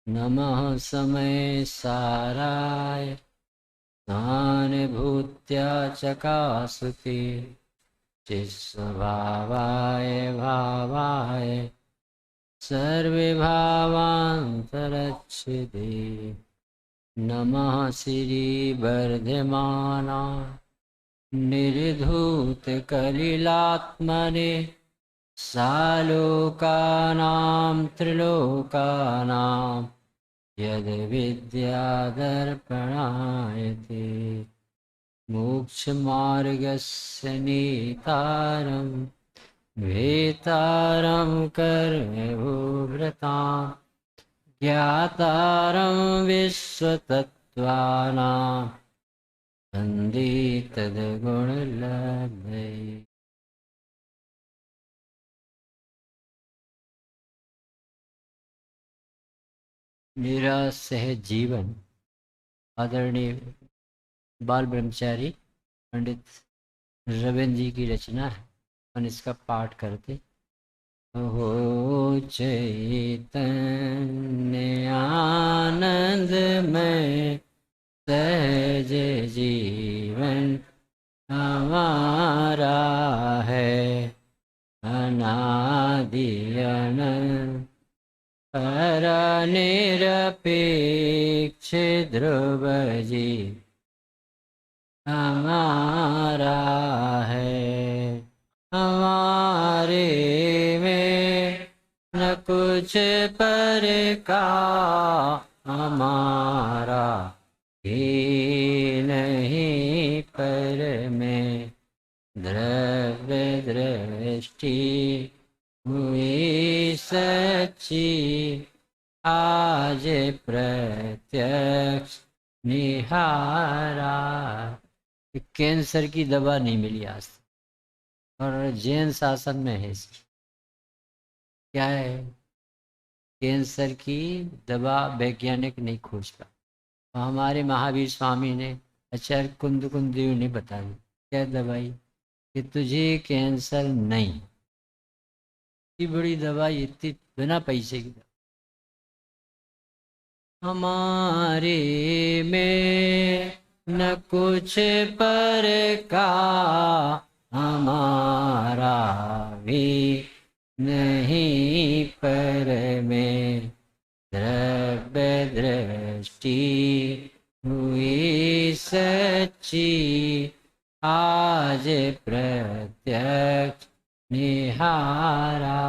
नमः समय साराय नानुभूत्या चकासुते चिस्वभावाय भावाय सर्वे भावान्तरच्छिदे नमः श्रीवर्धमाना निर्धूतकलिलात्मने सालोकानां त्रिलोकानां यद्विद्यादर्पणायते मोक्षमार्गस्य नेतारं भेतारं कर्मभूभृतां ज्ञातारं विश्वतत्त्वानां वन्दे तद्गुणलब्धये। मेरा सहज जीवन आदरणीय बाल ब्रह्मचारी पंडित रविंद्र जी की रचना है और इसका पाठ करते हो चैतन्य आनंद में सहज जीवन हमारा है अनादि अनंत पर निरपेक्ष ध्रुव जी हमारा है। हमारे में न कुछ पर का हमारा ही नहीं पर में द्रव्य दृष्टि हुई सच्ची आज प्रत्यक्ष निहारा। कैंसर की दवा नहीं मिली आज तक और जैन शासन में है। क्या है? कैंसर की दवा वैज्ञानिक नहीं खोज पा। तो हमारे महावीर स्वामी ने आचार्य कुंद कुंदेव ने बता दी क्या दवाई कि तुझे कैंसर नहीं। इतनी बड़ी दवाई, इतनी बिना पैसे की दवा। हमारे में न कुछ पर का हमारा भी नहीं पर में द्रव्य दृष्टि हुई सच्ची आज प्रत्यक्ष निहारा।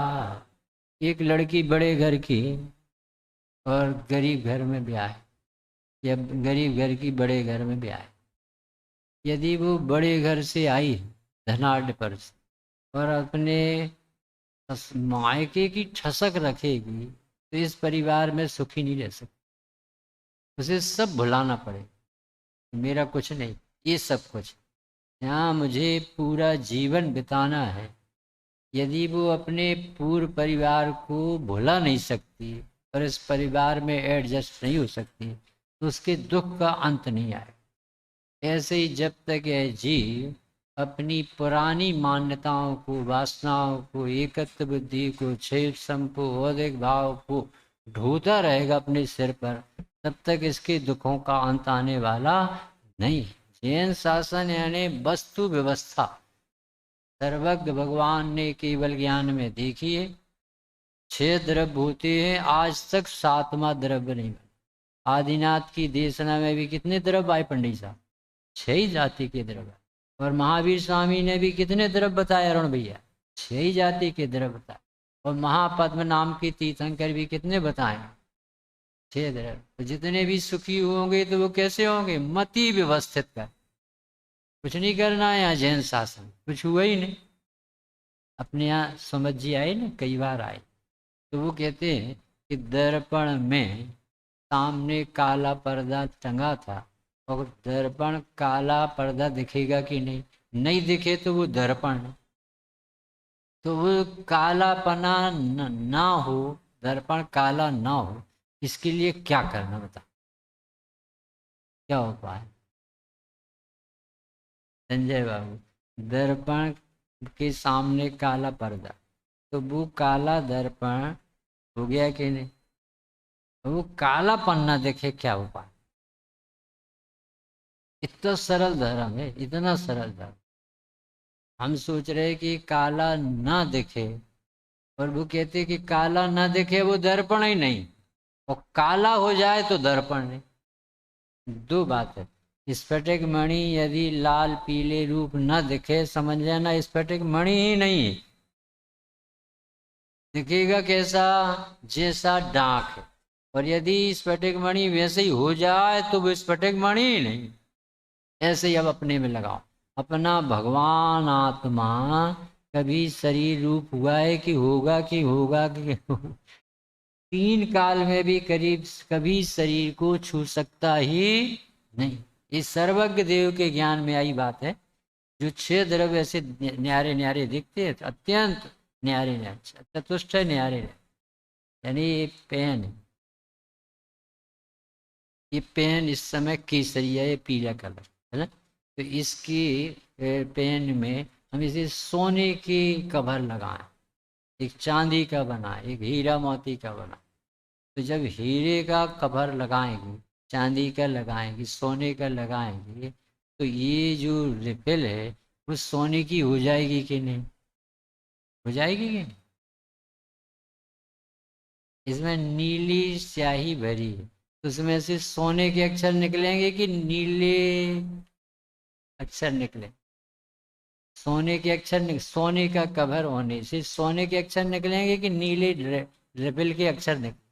एक लड़की बड़े घर की और गरीब घर में ब्याह है, या गरीब घर की बड़े घर में ब्याह है। यदि वो बड़े घर से आई धनाढ़ पर से और अपने मायके की ठसक रखेगी तो इस परिवार में सुखी नहीं रह सकती। उसे सब भुलाना पड़ेगा। मेरा कुछ नहीं, ये सब कुछ यहाँ मुझे पूरा जीवन बिताना है। यदि वो अपने पूर्व परिवार को भुला नहीं सकती और इस परिवार में एडजस्ट नहीं हो सकती तो उसके दुख का अंत नहीं आए। ऐसे ही जब तक यह जीव अपनी पुरानी मान्यताओं को, वासनाओं को, एकत्व बुद्धि को, क्षय सम को, औदिक भाव को ढोता रहेगा अपने सिर पर, तब तक इसके दुखों का अंत आने वाला नहीं। जैन शासन यानी वस्तु व्यवस्था सर्वज्ञ भगवान ने केवल ज्ञान में देखी है। 6 द्रव्य होते हैं, आज तक 7वां द्रव्य नहीं बना। आदिनाथ की देशना में भी कितने द्रव्य आए पंडित साहब? 6 ही जाति के द्रव्य। और महावीर स्वामी ने भी कितने द्रव्य बताए अरुण भैया? 6 ही जाति के द्रव्य बताए। और महापद्म नाम के तीर्थंकर भी कितने बताए? 6 द्रव्य। तो जितने भी सुखी होंगे तो वो कैसे होंगे? मति व्यवस्थित कर, कुछ नहीं करना है यहाँ जैन शासन, कुछ हुआ ही नहीं। अपने यहाँ समझ जी आए ना, कई बार आए। तो वो कहते हैं कि दर्पण में सामने काला पर्दा टंगा था और दर्पण काला पर्दा दिखेगा कि नहीं? नहीं दिखे तो वो दर्पण है। तो वो कालापना ना हो, दर्पण काला ना हो, इसके लिए क्या करना बता, क्या उपाय? संजय बाबू, दर्पण के सामने काला पर्दा, तो वो काला दर्पण हो गया कि नहीं? वो काला पन्ना देखे क्या उपाय। इतना सरल धर्म है, इतना सरल धर्म। हम सोच रहे कि काला ना दिखे, और वो कहते कि काला ना दिखे वो दर्पण ही नहीं, और काला हो जाए तो दर्पण नहीं। दो बात है। स्फटिक मणि यदि लाल पीले रूप न दिखे, समझ लेना स्फटिक मणि ही नहीं है। दिखेगा कैसा? जैसा डाक है। और यदि स्फटिक मणि वैसे ही हो जाए तो वो स्फटिक मणि ही नहीं। ऐसे ही अब अपने में लगाओ। अपना भगवान आत्मा कभी शरीर रूप हुआ है कि होगा कि होगा कि तीन काल में भी करीब कभी शरीर को छू सकता ही नहीं। ये सर्वज्ञ देव के ज्ञान में आई बात है। जो छह द्रव्य ऐसे न्यारे न्यारे दिखते हैं, अत्यंत न्यारे न्यारे, चतुष्ट न्यारे, यानी ये पेन है। ये पेन इस समय केसरिया है, पीला कलर है ना। तो इसकी पेन में हम इसे सोने की कवर लगाएं, एक चांदी का बनाए, एक हीरा मोती का बनाए। तो जब हीरे का कवर लगाएंगे, चांदी का लगाएंगे, सोने का लगाएंगे, तो ये जो रिफिल है वो सोने की हो जाएगी कि नहीं? हो जाएगी कि नहीं? इसमें नीली स्याही भरी है, तो उसमें से सोने के अक्षर निकलेंगे कि नीले अक्षर निकले? सोने के अक्षर सोने का कवर होने से सोने के अक्षर निकलेंगे कि नीले रिफिल के अक्षर निकले?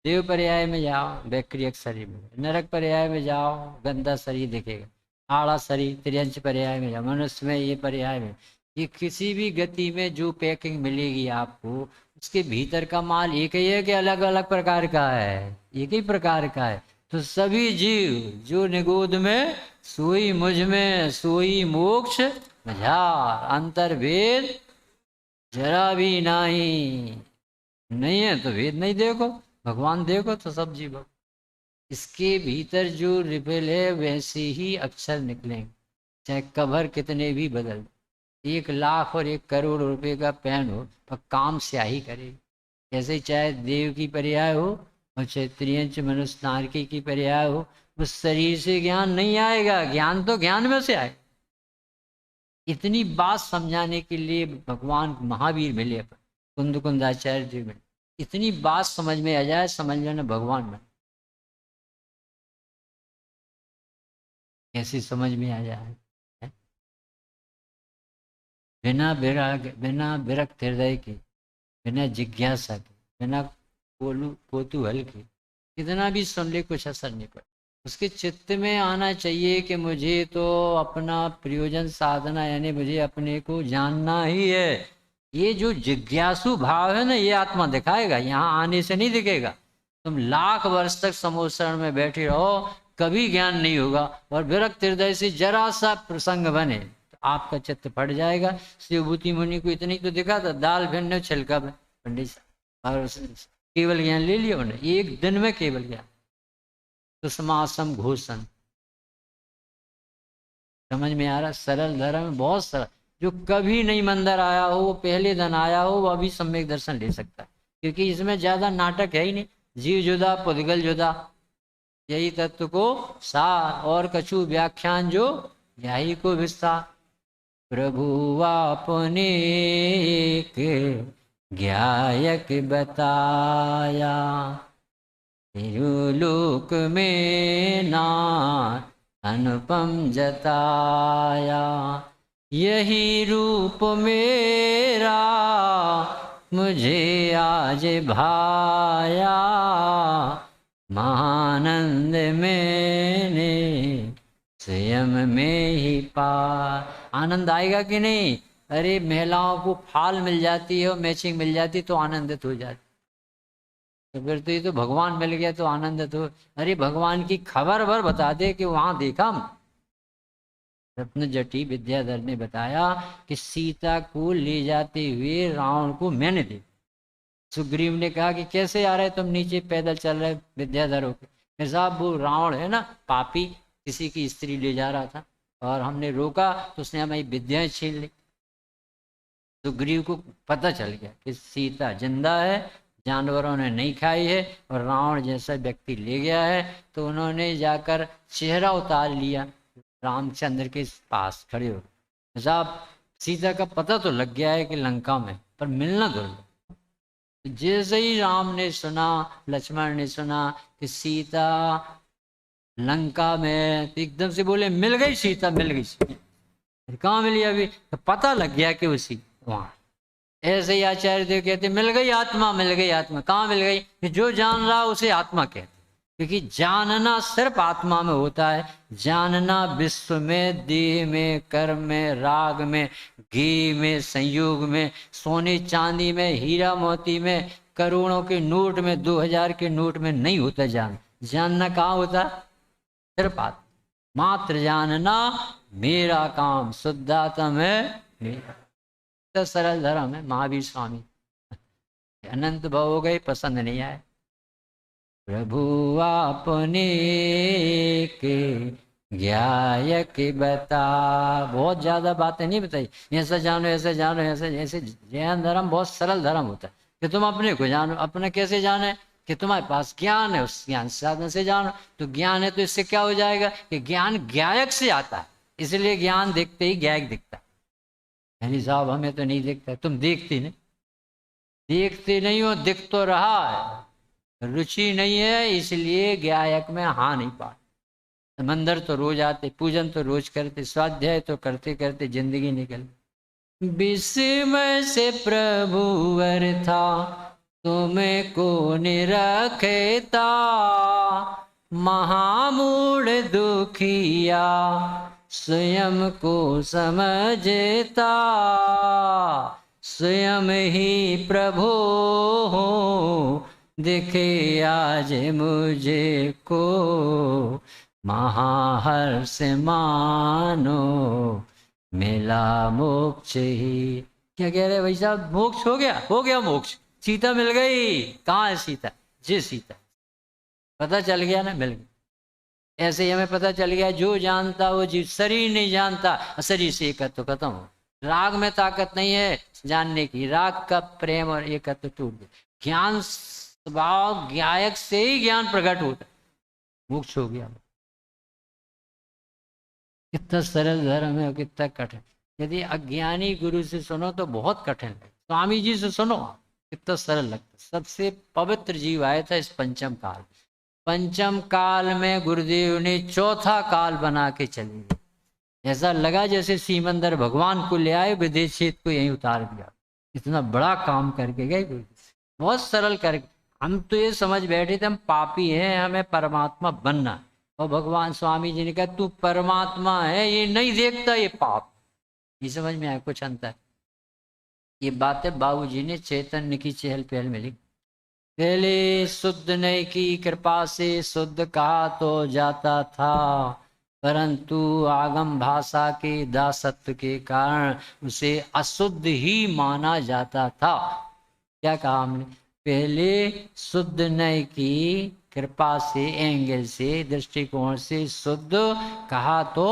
देव पर्याय में जाओ बैक्री अक्षरी में, नरक पर्याय में जाओ गंदा शरीर दिखेगा, आड़ा शरीर त्रियंश पर्याय में जाओ, मनुष्य में ये पर्याय में। ये किसी भी गति में जो पैकिंग मिलेगी आपको, उसके भीतर का माल एक ही है कि अलग अलग प्रकार का है? एक ही प्रकार का है। तो सभी जीव जो निगोद में सोई मुझ में सोई मोक्ष मझार, अंतर भेद जरा भी नहीं। नहीं है तो भेद नहीं देखो, भगवान देखो तो सब जीव। इसके भीतर जो रिपेल है वैसे ही अक्षर निकलेंगे, चाहे कवर कितने भी बदल। 1 लाख और 1 करोड़ रुपए का पेन हो पर काम स्याही करेगी। जैसे चाहे देव की पर्याय हो और चाहे त्रियंच मनुष्य नारकी की पर्याय हो, उस शरीर से ज्ञान नहीं आएगा, ज्ञान तो ज्ञान में से आए। इतनी बात समझाने के लिए भगवान महावीर मिले, कुंद कुंदाचार्य जी मिले। इतनी बात समझ में आ जाए, समझ लेना भगवान में कैसी समझ में आ जाए। बिना विराग, बिना विरक्त हृदय के, बिना जिज्ञासा के, बिना कोतूहल के कितना भी सुन ले कुछ असर नहीं पड़े। उसके चित्त में आना चाहिए कि मुझे तो अपना प्रयोजन साधना, यानी मुझे अपने को जानना ही है। ये जो जिज्ञासु भाव है ना, ये आत्मा दिखाएगा, यहाँ आने से नहीं दिखेगा। तुम लाख वर्ष तक समोसरण में बैठे रहो, कभी ज्ञान नहीं होगा। और विरक्त हृदय से जरा सा प्रसंग बने तो आपका चित्त फट जाएगा। शिवभूति मुनि को इतनी तो दिखा था, दाल भिन्न छिलका पंडित साहब, और केवल ज्ञान ले लिया उन्होंने एक दिन में, केवल ज्ञान। सुषमासम घोषण समझ में आ रहा? सरल धर्म बहुत सरल। जो कभी नहीं मंदिर आया हो, वो पहले दिन आया हो, वो अभी सम्यक दर्शन ले सकता है, क्योंकि इसमें ज्यादा नाटक है ही नहीं। जीव जुदा पुद्गल जुदा, यही तत्व को सार, और कछु व्याख्यान जो यही को विस्तार। प्रभु आपने एक ज्ञायक बताया, लोक में ना अनुपम जताया, यही रूप मेरा मुझे आज भाया, महानंद मैंने स्वयं में ही पा। आनंद आएगा कि नहीं? अरे महिलाओं को फाल मिल जाती है और मैचिंग मिल जाती तो आनंदित हो जाती। तो फिर तो ये तो भगवान मिल गया तो आनंदित हो। अरे भगवान की खबर भर बता दे कि वहां देखा। रत्न जटी विद्याधर ने बताया कि सीता को ले जाते हुए रावण को मैंने देखा। सुग्रीव ने कहा कि कैसे आ रहे तुम नीचे पैदल चल रहे विद्याधर होकर? साहब वो रावण है ना, पापी, किसी की स्त्री ले जा रहा था और हमने रोका तो उसने हमारी विद्याएं छीन ली। सुग्रीव को पता चल गया कि सीता जिंदा है, जानवरों ने नहीं खाई है और रावण जैसा व्यक्ति ले गया है, तो उन्होंने जाकर चेहरा उतार लिया रामचंद्र के पास खड़े हो। साहब सीता का पता तो लग गया है कि लंका में, पर मिलना दुर्लभ। जैसे ही राम ने सुना, लक्ष्मण ने सुना कि सीता लंका में, तो एकदम से बोले मिल गई सीता, मिल गई सीता। कहाँ मिली अभी? तो पता लग गया कि उसी वहां। ऐसे ही आचार्य देव कहते मिल गई आत्मा, मिल गई आत्मा। कहाँ मिल गई? कि जो जान रहा उसे आत्मा कहते, क्योंकि जानना सिर्फ आत्मा में होता है। जानना विश्व में, देह में, कर्म में, राग में, घी में, संयोग में, सोने चांदी में, हीरा मोती में, करोड़ों के नोट में, 2000 के नोट में नहीं होता। जानना कहाँ होता? सिर्फ आत्मा। मात्र जानना मेरा काम, शुद्धात्म है मेरा। तो सरल धर्म है। महावीर स्वामी अनंत भाव हो गए, पसंद नहीं आए। प्रभु आपने के ज्ञाय के बता, बहुत ज्यादा बातें नहीं बताई, ऐसा जानो ऐसे जानो ऐसे। ऐसे जैन धर्म बहुत सरल धर्म होता है कि तुम अपने को जानो। अपने कैसे जाने? कि तुम्हारे पास ज्ञान है, उस ज्ञान साधन से जानो। तो ज्ञान है तो इससे क्या हो जाएगा कि ज्ञान ज्ञायक से आता है, इसलिए ज्ञान देखते ही ज्ञायक दिखता है। यानी साहब हमें तो नहीं दिखता। तुम देखते नहीं, देखते नहीं हो, दिख तो रहा है, रुचि नहीं है, इसलिए ज्ञायक में हाँ नहीं पा। मंदिर तो रोज आते, पूजन तो रोज करते, स्वाध्याय तो करते करते जिंदगी निकल। विस्मय से प्रभु वर था, तुम्हें को निरखता, महामूढ़ दुखिया स्वयं को समझता, स्वयं ही प्रभु हो दिखे आज मुझे को, महाहर्ष मानो मिला मोक्ष ही। क्या कह रहे भाई साहब? मोक्ष हो गया, हो गया मोक्ष, सीता मिल गई। कहाँ है सीता? जी सीता, पता चल गया ना, मिल गई। ऐसे ही हमें पता चल गया, जो जानता वो जीव। शरीर नहीं जानता, शरीर से एकत्व खत्म हो। राग में ताकत नहीं है जानने की, राग का प्रेम और एकत्व टूट गया। ज्ञान स्वभाव ज्ञायक से ही ज्ञान प्रकट होता, मोक्ष हो गया। कितना सरल धर्म है, कितना कठिन। यदि अज्ञानी गुरु से सुनो तो बहुत कठिन है, स्वामी जी से सुनो कितना सरल लगता। सबसे पवित्र जीव आया था इस पंचम काल। पंचम काल में गुरुदेव ने चौथा काल बना के चले गए। ऐसा लगा जैसे सीमंदर भगवान को ले आए, विदेश क्षेत्र को यहीं उतार दिया। इतना बड़ा काम करके गए गुरु, बहुत सरल करके। हम तो ये समझ बैठे थे हम पापी हैं, हमें परमात्मा बनना है। और भगवान स्वामी जी ने कहा तू परमात्मा है, ये नहीं देखता ये पाप। ये समझ में आया कुछ अंतर? ये बातें बाबूजी ने चैतन्य की चहल पहल में लिखी। पहले शुद्ध नहीं की कृपा से शुद्ध कहा तो जाता था, परंतु आगम भाषा के दासत्व के कारण उसे अशुद्ध ही माना जाता था। क्या कहा हमने? पहले शुद्ध नय की कृपा से, एंगल से, दृष्टिकोण से शुद्ध कहा तो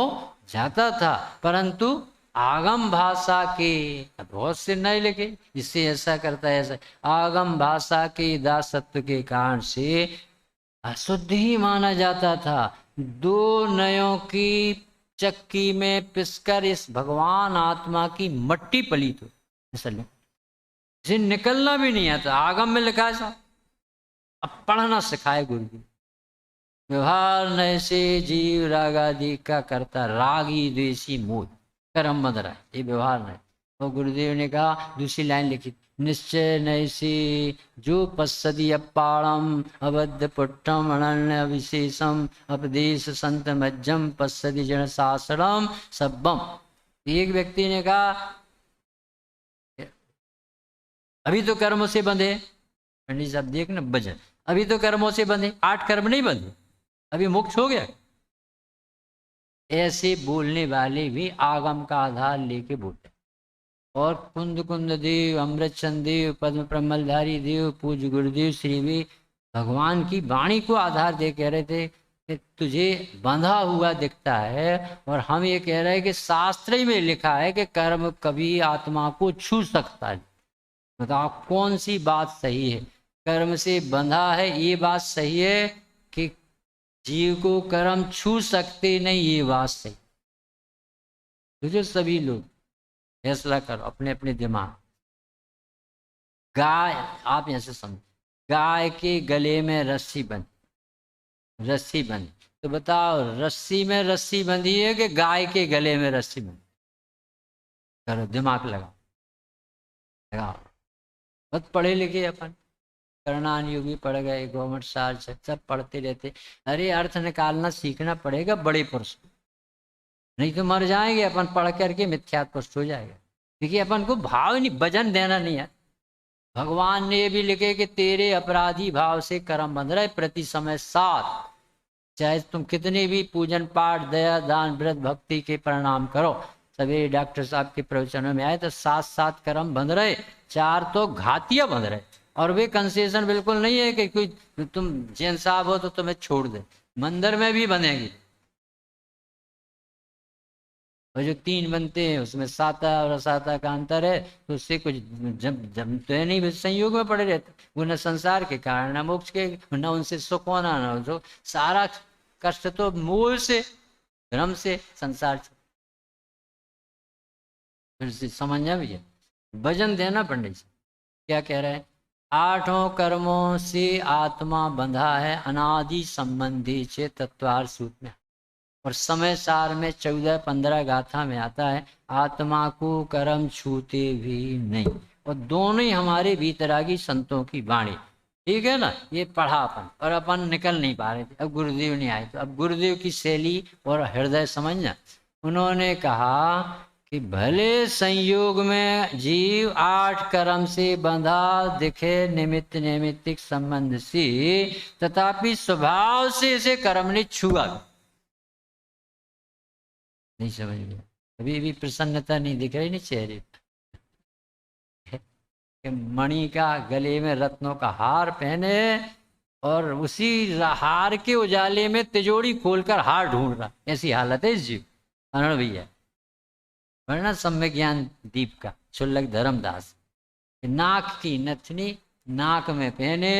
जाता था, परंतु आगम भाषा के, बहुत से नए लिखे इससे ऐसा करता है, ऐसा आगम भाषा के दासत्व के कारण से अशुद्ध ही माना जाता था। दो नयों की चक्की में पिसकर इस भगवान आत्मा की मट्टी पलीत हो, इसे निकलना भी नहीं आता। आगम में लिखा है साहब, अब पढ़ना सिखाए गुरु जी। व्यवहार नय से जीव रागादि का करता, रागी द्वेषी मोह कर्म मद रहा, ये व्यवहार नहीं। और गुरुदेव ने कहा, दूसरी लाइन लिखी, निश्चय नैसी जो पश्यति अपाणम अबद्ध पुट्टम अनन्य विशेषम अपदेश संत मज्जम पश्यति जन शास्त्रम सब्बम। एक व्यक्ति ने कहा अभी तो कर्मों से बंधे, पंडित साहब देख ना भजन, अभी तो कर्मों से बंधे, 8 कर्म नहीं बंधे, अभी मोक्ष हो गया। ऐसे बोलने वाले भी आगम का आधार लेके बोलते। और कुंद कुंद देव, अमृतचंद देव, पद्म प्रमलधारी देव, पूज्य गुरुदेव श्री भी भगवान की वाणी को आधार दे कह रहे थे कि तुझे बंधा हुआ दिखता है, और हम ये कह रहे हैं कि शास्त्र ही में लिखा है कि कर्म कभी आत्मा को छू सकता है। बताओ कौन सी बात सही है? कर्म से बंधा है, ये बात सही है कि जीव को कर्म छू सकते नहीं, ये बात सही। तो जो सभी लोग फैसला करो अपने अपने दिमाग। गाय, आप यहां से समझो, गाय के गले में रस्सी रस्सी बंधी, तो बताओ रस्सी में रस्सी बंधी है कि गाय के गले में रस्सी बंधी? करो दिमाग लगाओ, लगाओ। बहुत पढ़े लिखे अपन, करणान युग भी पढ़ गए, गवर्नमेंट साल सब पढ़ते रहते। अरे अर्थ निकालना सीखना पड़ेगा बड़े पुरुष, नहीं तो मर जाएंगे अपन पढ़ करके, मिथ्यात्व हो जाएगा। देखिए अपन को भाव नहीं, वजन देना नहीं है। भगवान ने ये भी लिखे कि तेरे अपराधी भाव से कर्म बंध रहे प्रति समय 7, चाहे तुम कितने भी पूजन पाठ दया दान व्रत भक्ति के परिणाम करो। सवेरे डॉक्टर साहब के प्रवचनों में आए तो 7 कर्म बंध रहे, 4 तो घातिया बंध रहे, और वे कंसेशन बिल्कुल नहीं है कि कोई तुम जैन साहब हो तो तुम्हें छोड़ दे, मंदिर में भी बनेगी। और जो 3 बनते हैं उसमें साता और असाता का अंतर है, तो उससे कुछ जब तो है नहीं, संयोग में पड़े रहते वो, न संसार के कारण न मोक्ष के, न उनसे सुख होना न जो, सारा कष्ट तो मूल से, भ्रम से, संसार से। फिर समझना भी है, वजन देना पंडित जी। क्या कह रहे हैं? 8 कर्मों से आत्मा बंधा है, अनादि संबंधी चे तत्वार सूत में, और समय सार में 14-15 गाथा में आता है, आत्मा को कर्म छूते भी नहीं। और दोनों ही हमारे भीतरागी संतों की वाणी, ठीक है ना, ये पढ़ा अपन, और अपन निकल नहीं पा रहे थे। अब गुरुदेव नहीं आए, तो अब गुरुदेव की शैली और हृदय समझना। उन्होंने कहा कि भले संयोग में जीव 8 कर्म से बंधा दिखे निमित्त नैमित्तिक संबंध से, तथापि स्वभाव से इसे कर्म ने छुआ नहीं। समझ में अभी भी प्रसन्नता नहीं दिख रही नहीं चेहरे कि मणि का गले में रत्नों का हार पहने, और उसी हार के उजाले में तिजोरी खोलकर हार ढूंढ रहा, ऐसी हालत है इस जीव। अनड़ भैया वरना सम्य ज्ञान दीप का शुल्लक धर्मदास, नाक की नथनी नाक में पहने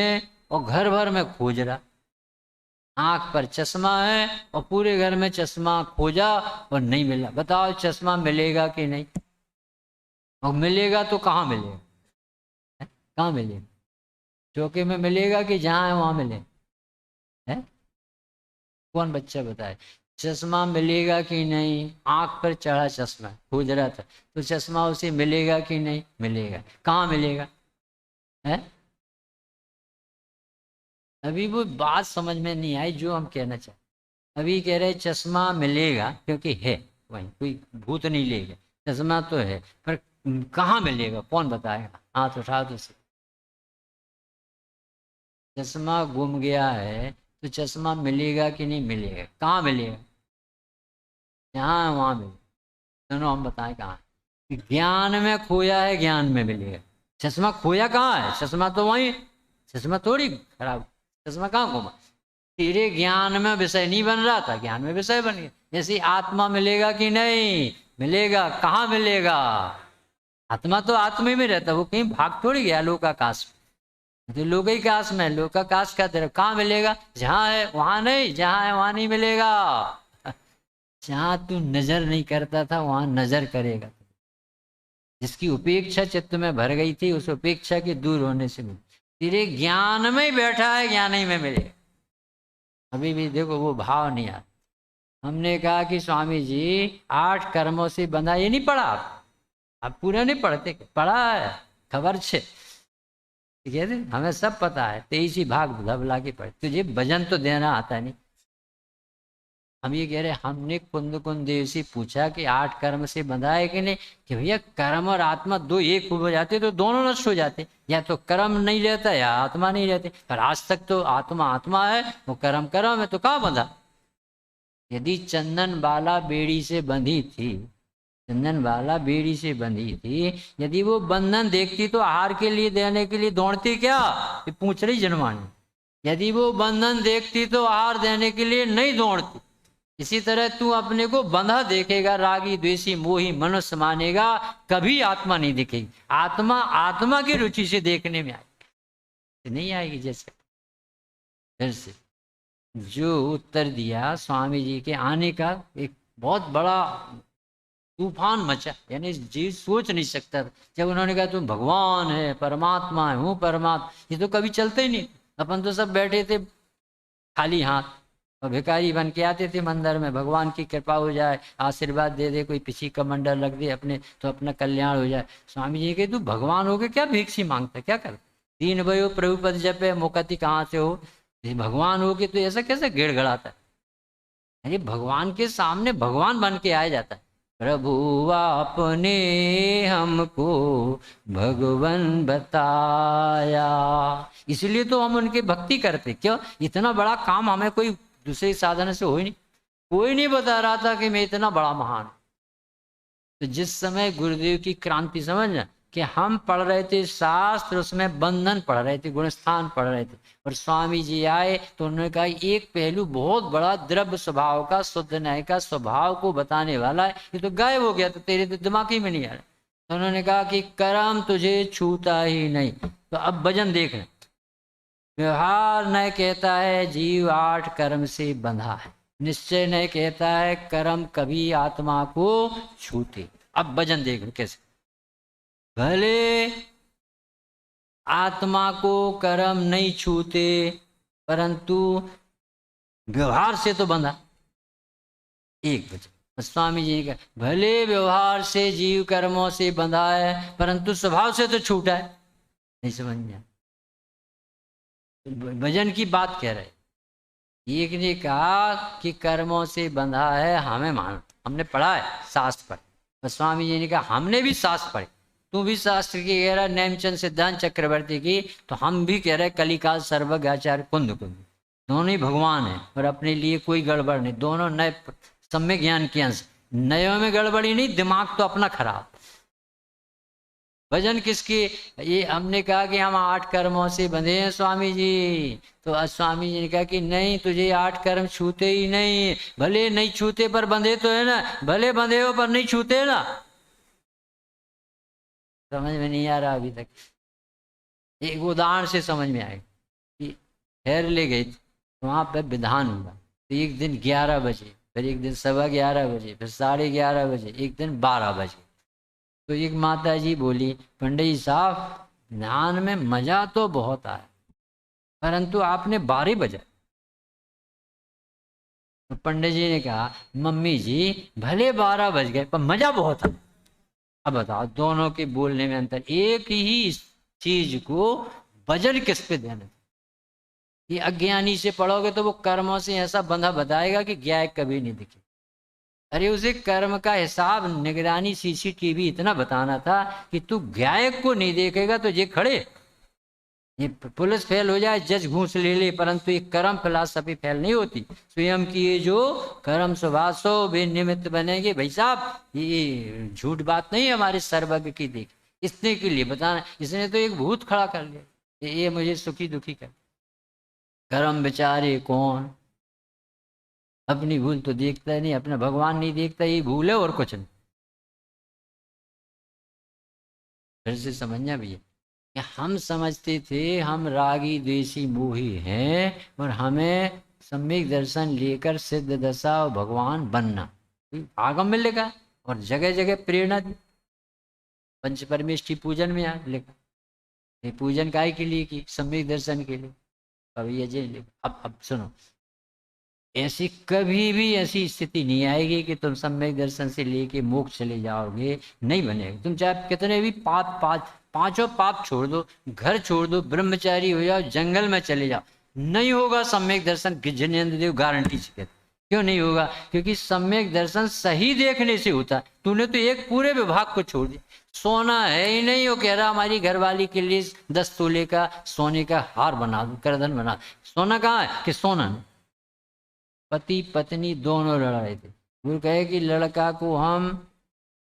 और घर भर में खोज रहा, आंख पर चश्मा है और पूरे घर में चश्मा खोजा और नहीं मिला। बताओ चश्मा मिलेगा कि नहीं? और मिलेगा तो कहाँ मिलेगा? कहाँ मिलेगा? चौके में मिलेगा कि जहाँ है वहां मिले? है कौन बच्चा बताए? चश्मा मिलेगा कि नहीं? आंख पर चढ़ा चश्मा खोज रहा था, तो चश्मा उसे मिलेगा कि नहीं मिलेगा? कहाँ मिलेगा? है अभी वो बात समझ में नहीं आई जो हम कहना चाहते। अभी कह रहे चश्मा मिलेगा क्योंकि है, वही कोई भूत नहीं लेगा, चश्मा तो है, पर कहाँ मिलेगा कौन बताएगा? हाथ उठा दो से। चश्मा गुम गया है तो चश्मा मिलेगा कि नहीं मिलेगा? कहाँ मिलेगा? जहाँ है वहाँ मिलेगा। दोनों हम बताएं कहाँ? ज्ञान में खोया है, ज्ञान में मिलेगा। चश्मा खोया कहाँ है? चश्मा तो वही, चश्मा थोड़ी खराब, चश्मा कहाँ घूमा? तेरे ज्ञान में विषय नहीं बन रहा था, ज्ञान में विषय बन गया। जैसे आत्मा मिलेगा कि नहीं मिलेगा? कहाँ मिलेगा? आत्मा तो आत्मा में रहता, वो कहीं भाग थोड़ी गया लोकाकाश में। तो लोकाकाश में, लोकाकाश का तरफ कहाँ मिलेगा? जहाँ है वहां नहीं, जहाँ है वहां नहीं मिलेगा। जहाँ तू नजर नहीं करता था वहां नजर करेगा। जिसकी उपेक्षा चित्त में भर गई थी, उस उपेक्षा के दूर होने से मिले। तेरे ज्ञान में ही बैठा है, ज्ञान ही में मिले। अभी भी देखो वो भाव नहीं आता। हमने कहा कि स्वामी जी 8 कर्मों से बंधा, ये नहीं पढ़ा आप पूरा नहीं पढ़ते? पढ़ा है, खबर छे, ठीक है, हमें सब पता है। 23 भाग धबला के पढ़े, तुझे भजन तो देना आता नहीं। हम ये कह रहे हमने कुंद देव से पूछा कि 8 कर्म से बंधा है कि नहीं, कि भैया कर्म और आत्मा दो एक हो जाते तो दोनों नष्ट हो जाते, या तो कर्म नहीं रहता या आत्मा नहीं रहती। पर आज तक तो आत्मा आत्मा है, वो कर्म कर्म है, तो कहाँ बंधा? यदि चंदन बाला बेड़ी से बंधी थी, चंदन बाला बेड़ी से बंधी थी, यदि वो बंधन देखती तो आहार के लिए देने के लिए दौड़ती क्या? ये पूछ रही जनवाणी। यदि वो बंधन देखती तो आहार देने के लिए नहीं दौड़ती। इसी तरह तू अपने को बंधा देखेगा, रागी द्वेषी मोही मनुष्य मानेगा, कभी आत्मा नहीं दिखेगी। आत्मा आत्मा की रुचि से देखने में आएगी। शक्ति नहीं आएगी जैसे। फिर से जो उत्तर दिया स्वामी जी के आने का, एक बहुत बड़ा तूफान मचा, यानी जीव सोच नहीं सकता था। जब उन्होंने कहा तुम भगवान है, परमात्मा है, हूँ परमात्मा, ये तो कभी चलते ही नहीं। अपन तो सब बैठे थे खाली हाथ और भिखारी बन के आते थे मंदिर में, भगवान की कृपा हो जाए, आशीर्वाद दे दे, कोई किसी का मंडल रख दे अपने तो अपना कल्याण हो जाए। स्वामी जी के तू भगवान हो गए, क्या भीख सी मांगता, क्या कर, दीन भयो प्रभुपद जपे मुकति कहाँ से हो, ये भगवान हो के तो ऐसा कैसे गिड़गड़ाता है। अरे भगवान के सामने भगवान बन के आया जाता है। प्रभु आपने हमको भगवान बताया, इसलिए तो हम उनकी भक्ति करते। क्यों, इतना बड़ा काम हमें कोई दूसरे साधन से हो ही नहीं, कोई नहीं बता रहा था कि मैं इतना बड़ा महान। तो जिस समय गुरुदेव की क्रांति समझना कि हम पढ़ रहे थे शास्त्र, उसमें बंधन पढ़ रहे थे, गुणस्थान पढ़ रहे थे, और स्वामी जी आए तो उन्होंने कहा एक पहलू बहुत बड़ा द्रव्य स्वभाव का, शुद्ध न्याय का स्वभाव को बताने वाला है, ये तो गायब हो गया, तो तेरे तो दिमाग ही में नहीं आ रहा। तो उन्होंने कहा कि कर्म तुझे छूता ही नहीं। तो अब भजन देख रहे, व्यवहार न कहता है जीव 8 कर्म से बंधा है, निश्चय नहीं कहता है कर्म कभी आत्मा को छूते। अब भजन देख लो कैसे, भले आत्मा को कर्म नहीं छूते परंतु व्यवहार से तो बंधा। एक वचन स्वामी जी ने कहा भले व्यवहार से जीव कर्मों से बंधा है परंतु स्वभाव से तो छूटा है। नहीं समझ में, भजन की बात कह रहे। एक ने कहा कि कर्मों से बंधा है, हमें मान, हमने पढ़ा है शास्त्र पर, और स्वामी जी ने कहा हमने भी शास्त्र पढ़े, तू भी शास्त्र की कह रहा नेमचंद सिद्धांत चक्रवर्ती की, तो हम भी कह रहे कलिकाल सर्वज्ञ आचार्य कुंद कुंद, दोनों ही भगवान है और अपने लिए कोई गड़बड़ नहीं, दोनों नए सम्यक ज्ञान के अंश, नयों में गड़बड़ी नहीं, दिमाग तो अपना खराब। भजन किसकी, ये हमने कहा कि हम 8 कर्मों से बंधे हैं स्वामी जी, तो स्वामी जी ने कहा कि नहीं तुझे 8 कर्म छूते ही नहीं, भले नहीं छूते पर बंधे तो है ना, भले बंधे हो पर नहीं छूते ना। समझ में नहीं आ रहा अभी तक, एक उदाहरण से समझ में आएगा कि ठहर ले गई तो वहां पर विधान हुआ, तो एक दिन 11 बजे, फिर एक दिन 11:15 बजे, फिर 11:30 बजे, एक दिन 12 बजे। तो एक माता जी बोली पंडित जी साहब ध्यान में मजा तो बहुत आया परंतु आपने 12 बजा। तो पंडित जी ने कहा मम्मी जी भले 12 बज गए पर मजा बहुत है। अब बताओ दोनों के बोलने में अंतर, एक ही चीज को वजन किस पे देना। ये अज्ञानी से पढ़ोगे तो वो कर्मों से ऐसा बंधा बताएगा कि ज्ञाय कभी नहीं दिखे। अरे उसे कर्म का हिसाब निगरानी सीसीटीवी इतना बताना था कि तू गायक को नहीं देखेगा तो ये खड़े, ये पुलिस फेल हो जाए, जज घूस ले ले, परंतु ये कर्म फिलासफी फेल नहीं होती। स्वयं की ये जो कर्म स्वभाव वे निमित्त बनेंगे। भाई साहब ये झूठ बात नहीं है, हमारे सर्वज्ञ की देख इसने के लिए बताना, इसने तो एक भूत खड़ा कर लिया, ये मुझे सुखी दुखी कर। कर्म बेचारे कौन, अपनी भूल तो देखता ही नहीं, अपना भगवान नहीं देखता, ये भूल है और कुछ नहीं। फिर से समझना भी है कि हम समझते थे हम रागी द्वेषी मोही हैं और हमें सम्यक दर्शन लेकर सिद्ध दशा और भगवान बनना आगम में लिखा और जगह जगह प्रेरणा दी। पंच परमेष्ठी पूजन में यहाँ लिखा, ये पूजन काय के लिए की, सम्यक दर्शन के लिए। कभी अजय लिखा। अब सुनो, ऐसी कभी भी ऐसी स्थिति नहीं आएगी कि तुम सम्यक दर्शन से लेके मोक्ष चले जाओगे, नहीं बनेगा। तुम चाहे कितने भी पांचों पाप छोड़ दो, घर छोड़ दो, ब्रह्मचारी हो जाओ, जंगल में चले जाओ, नहीं होगा सम्यक दर्शन। जिनेंद्र देव गारंटी से कहते। क्यों नहीं होगा, क्योंकि सम्यक दर्शन सही देखने से होता है। तूने तो एक पूरे विभाग को छोड़ दिया, सोना है ही नहीं, वो कह रहा हमारी घरवाली के लिए 10 तोले का सोने का हार बना दो, करधन बना। सोना कहाँ है कि सोना नहीं। पति पत्नी दोनों लड़ रहे थे, गुरु कहे कि लड़का को हम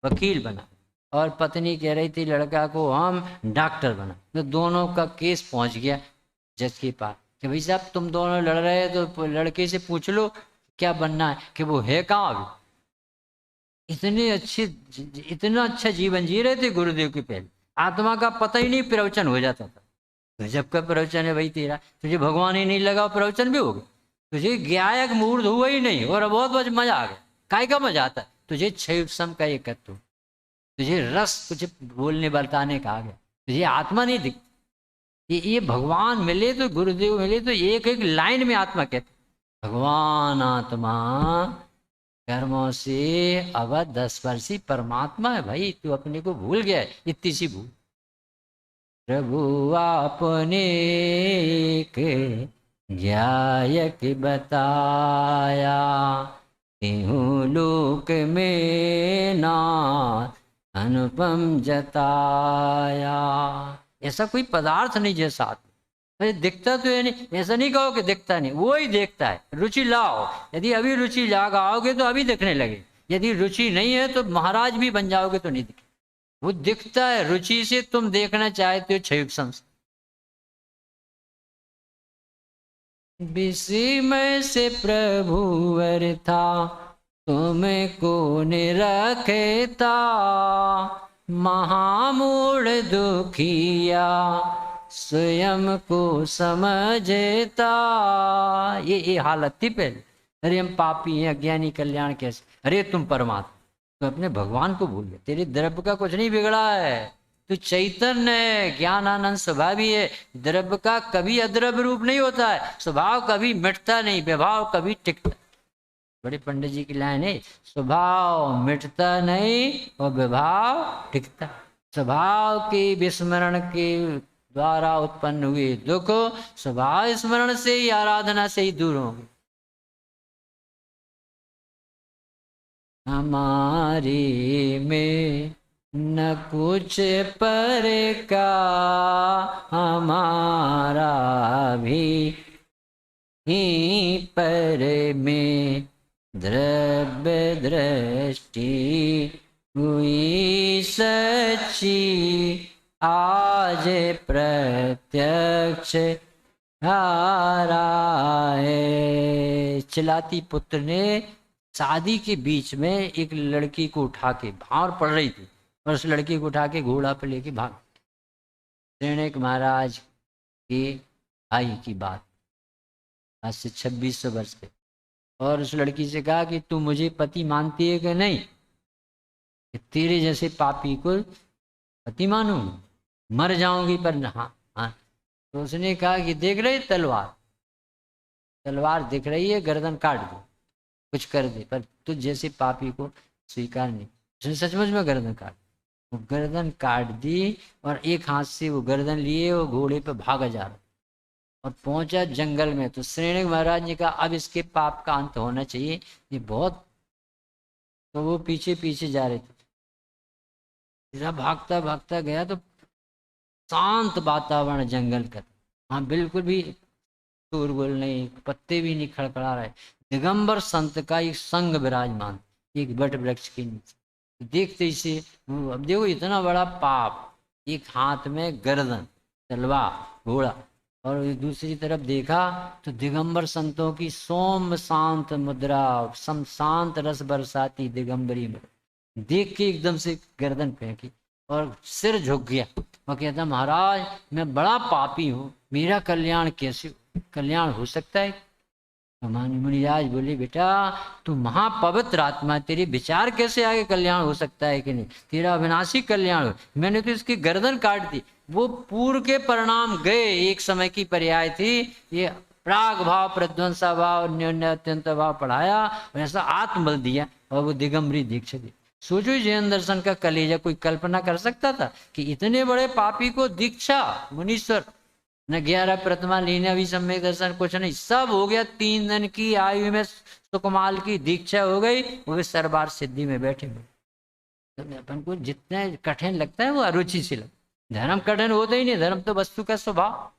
वकील बना और पत्नी कह रही थी लड़का को हम डॉक्टर बना। तो दोनों का केस पहुंच गया जज के पास कि भाई साहब तुम दोनों लड़ रहे हैं तो लड़के से पूछ लो क्या बनना है, कि वो है कहाँ अभी। इतना अच्छा जीवन जी रहे थे गुरुदेव के पहले, आत्मा का पता ही नहीं प्रवचन हो जाता था। गजब का प्रवचन है भाई तेरा, तुझे भगवान ही नहीं लगा प्रवचन भी हो गया, तुझे गायक मूर्ध हुआ ही नहीं और बहुत बहुत मजा आ गया। काय का मजा आता है तुझे? क्षय सम का एकत्व, तुझे रस कुछ बोलने बताने का आ गया, तुझे आत्मा नहीं दिखती। ये भगवान मिले तो गुरुदेव मिले तो एक एक लाइन में आत्मा कहते, भगवान आत्मा कर्मों से अवध 10 वर्षी परमात्मा है भाई, तू अपने को भूल गया है, इतनी सी भूल। प्रभु आपने के ज्ञायक बताया, तिहु लोक में ना अनुपम जताया। ऐसा कोई पदार्थ नहीं जैसा आत्मा, अरे दिखता तो है नहीं, ऐसा नहीं कहो कि दिखता नहीं, वो ही देखता है। रुचि लाओ, यदि अभी रुचि लगाओगे तो अभी दिखने लगे, यदि रुचि नहीं है तो महाराज भी बन जाओगे तो नहीं दिखे। वो दिखता है, रुचि से तुम देखना चाहते हो क्षयुग संसार। विस्मय से प्रभु वर था तुमको निरखता, महामूढ़ दुखिया स्वयं को समझता। ये हालत थी पहले, अरे हम पापी हैं, अज्ञानी, कल्याण कैसे? अरे तुम परमात्मा, तो अपने भगवान को भूल गए। तेरे द्रव्य का कुछ नहीं बिगड़ा है, तू चैतन्य है, ज्ञान आनंद स्वभावी है। द्रव्य का कभी अद्रव्य रूप नहीं होता है, स्वभाव कभी मिटता नहीं, विभाव कभी टिकता। बड़े पंडित जी की लाइन है, स्वभाव मिटता नहीं और विभाव टिकता। स्वभाव के विस्मरण के द्वारा उत्पन्न हुए दुख स्वभाव स्मरण से ही, आराधना से ही दूर होंगे। हमारे में न कुछ पर का, हमारा भी ही पर में द्रव्य दृष्टि हुई सच्ची, आज प्रत्यक्ष हारा है। चिलाती पुत्र ने शादी के बीच में एक लड़की को उठा के, भांवर पड़ रही थी, और उस लड़की को उठा के घोड़ा पे लेके भाग। श्रीणिक महाराज के भाई की बात, आज से 2600 वर्ष पे। और उस लड़की से कहा कि तू मुझे पति मानती है कि नहीं, कि तेरे जैसे पापी को पति मानूं, मर जाऊंगी पर हाँ हाँ। तो उसने कहा कि देख रहे तलवार, तलवार दिख रही है, गर्दन काट दो, कुछ कर दे, पर तुझ जैसे पापी को स्वीकार नहीं। उसने सचमुच में गर्दन काट, वो गर्दन काट दी, और एक हाथ से वो गर्दन लिए वो घोड़े पे भागा जा रहा, और पहुंचा जंगल में। तो श्रेणिक महाराज ने कहा अब इसके पाप का अंत होना चाहिए, ये बहुत। तो वो पीछे पीछे जा रहे थे, जरा भागता भागता गया तो शांत वातावरण जंगल का, हाँ बिल्कुल भी शोरगुल नहीं, पत्ते भी नहीं खड़खड़ा रहे। दिगंबर संत का एक संग विराजमान एक वट वृक्ष के नीचे। देखते इसे, अब देखो इतना बड़ा पाप, एक हाथ में गर्दन, तलवार, घोड़ा, और दूसरी तरफ देखा तो दिगंबर संतों की सोम शांत मुद्रा, सम शांत रस बरसाती दिगंबरी में। देख के एकदम से गर्दन फेंकी और सिर झुक गया और कहता महाराज मैं बड़ा पापी हूँ, मेरा कल्याण कैसे, कल्याण हो सकता है? मुनिराज बोले बेटा तू महापवित्र आत्मा, तेरे विचार कैसे आगे कल्याण हो सकता है कि नहीं, तेरा अविनाशी कल्याण हो। मैंने तो इसकी गर्दन काट दी। वो पूर्व के परिणाम गए, एक समय की पर्याय थी। ये प्राग भाव, प्रध्वंसा भाव, न्यून्य अत्यंत भाव पढ़ाया, ऐसा आत्मबल दिया, और वो दिगंबरी दीक्षा दी। सोचो जैन दर्शन का कलेजा कोई कल्पना कर सकता था कि इतने बड़े पापी को दीक्षा, मुनीश्वर न 11 प्रतिमा लेना भी सम्यक दर्शन कुछ नहीं, सब हो गया। 3 दिन की आयु में सुकमाल की दीक्षा हो गई, वो भी सरबार सिद्धि में बैठे हुए। तो अपन को जितना कठिन लगता है वो अरुचि से लगता। धर्म कठिन होता ही नहीं, धर्म तो वस्तु का स्वभाव।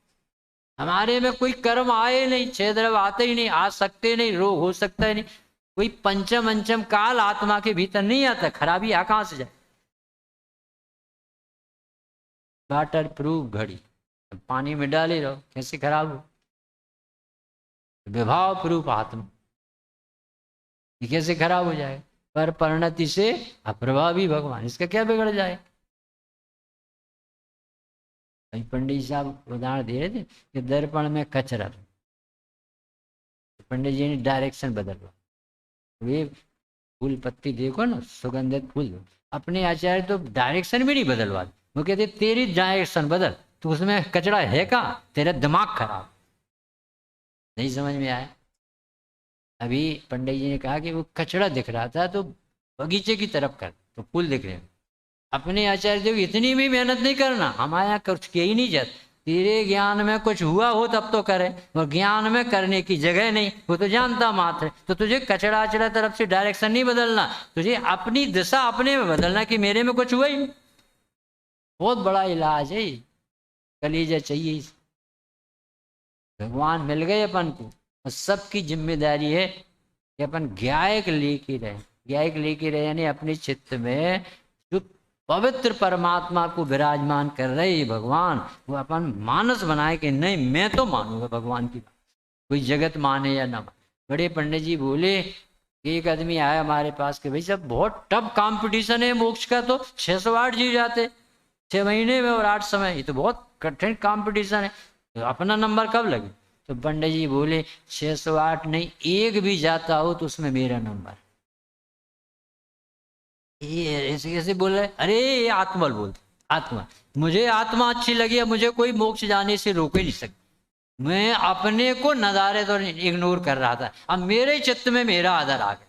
हमारे में कोई कर्म आए नहीं, 6 द्रव्य आते ही नहीं, आ सकते नहीं, रोग हो सकता ही नहीं, कोई पंचम अंचम काल आत्मा के भीतर नहीं आता। खराबी आ कहां से जाए? वाटर प्रूफ घड़ी पानी में डाले रहो, कैसे खराब हो? विभाव प्रूफ आत्मा, ये कैसे खराब हो जाए? पर परिणति से अप्रभावी भगवान, इसका क्या बिगड़ जाए? अभी पंडित जी साहब उदाहरण दे रहे थे कि दर्पण में कचरा, पंडित जी ने डायरेक्शन बदलवा। वे फूल पत्ती देखो ना, सुगंधित फूल, अपने आचार्य तो डायरेक्शन भी नहीं बदलवा, वो कहते तेरी डायरेक्शन बदल, तो उसमें कचरा है का, तेरा दिमाग खराब। नहीं समझ में आया। अभी पंडित जी ने कहा कि वो कचरा दिख रहा था तो बगीचे की तरफ कर, तो फूल दिख रहे हैं। अपने आचार्य देव इतनी भी मेहनत नहीं करना, हमारे यहाँ कुछ किया ही नहीं जाता, तेरे ज्ञान में कुछ हुआ हो तब तो करे, और ज्ञान में करने की जगह नहीं, वो तो जानता मात्र है। तो तुझे कचड़ा अचड़ा तरफ से डायरेक्शन नहीं बदलना, तुझे अपनी दिशा अपने में बदलना कि मेरे में कुछ हुआ ही नहीं। बहुत बड़ा इलाज है, कलीजा चाहिए। भगवान मिल गए अपन को, और सबकी जिम्मेदारी है कि अपन ज्ञायक लेके रहे। ज्ञायक लेके रहे यानी अपने चित्त में जो पवित्र परमात्मा को विराजमान कर रहे भगवान, वो अपन मानस बनाए कि नहीं मैं तो मानूंगा भगवान की बात, कोई जगत माने या ना माने। बड़े पंडित जी बोले, एक आदमी आया हमारे पास कि भाई साहब बहुत टफ कंपटीशन है मोक्ष का, तो 608 जी जाते 6 महीने में और 8 समय, ये तो बहुत कठिन कंपटीशन है, तो अपना नंबर कब लगे? तो पंडित जी बोले 608 नहीं, एक भी जाता हो तो उसमें मेरा नंबर। ये ऐसे कैसे बोल रहे? अरे ये आत्मा बोलते, आत्मा, मुझे आत्मा अच्छी लगी है, मुझे कोई मोक्ष जाने से रोक ही नहीं सकता। मैं अपने को नदारे तो इग्नोर कर रहा था, अब मेरे चित्त में मेरा आदर आ गया,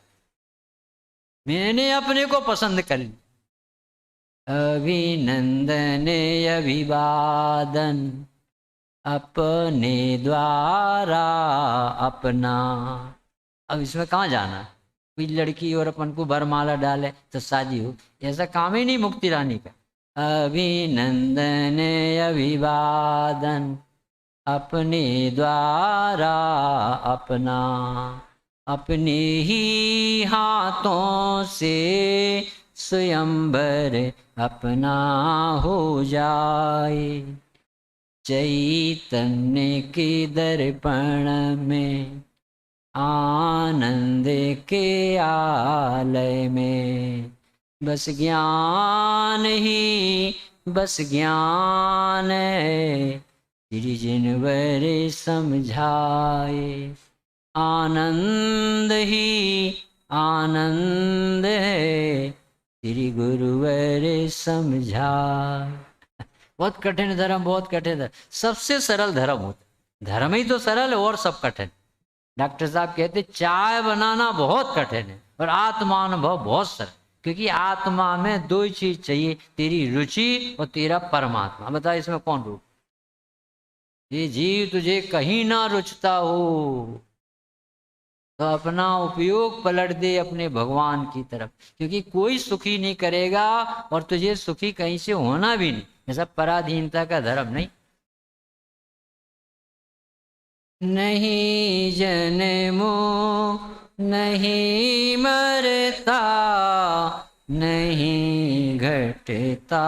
मैंने अपने को पसंद कर लिया। अभिनंदन अभिवादन अपने द्वारा अपना। अब इसमें कहाँ जाना है? कोई लड़की और अपन को वरमाला डाले तो शादी हो, ऐसा काम ही नहीं मुक्ति रानी का। अभिनंदन अभिवादन अपने द्वारा अपना, अपने ही हाथों से स्वयंवर अपना हो जाए। चैतन्य के दर्पण में आनंद के आलय में, बस ज्ञान ही बस ज्ञान है, जिनवर समझाए। आनंद ही आनंद है, श्री गुरुवर समझाए। बहुत कठिन धर्म, बहुत कठिन धर्म, सबसे सरल धर्म होता, धर्म ही तो सरल है और सब कठिन। डॉक्टर साहब कहते चाय बनाना बहुत कठिन है और आत्मानुभव बहुत सरल, क्योंकि आत्मा में दो ही चीज चाहिए, तेरी रुचि और तेरा परमात्मा। बता इसमें कौन रूप? ये जीव तुझे कहीं ना रुचता हो तो अपना उपयोग पलट दे अपने भगवान की तरफ, क्योंकि कोई सुखी नहीं करेगा और तुझे सुखी कहीं से होना भी नहीं। ऐसा पराधीनता का धर्म नहीं। नहीं जन्मो नहीं मरता, नहीं घटता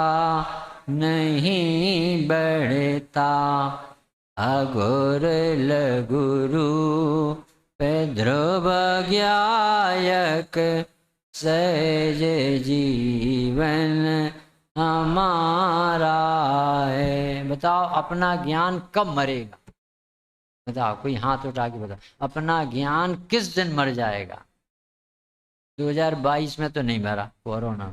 नहीं बढ़ता, अघोर लघुरु ध्रुव ज्ञायक, सहज जीवन हमारा है। बताओ अपना ज्ञान कब मरेगा? बताओ, कोई हाथ उठा के बताओ, अपना ज्ञान किस दिन मर जाएगा? 2022 में तो नहीं मरा कोरोना,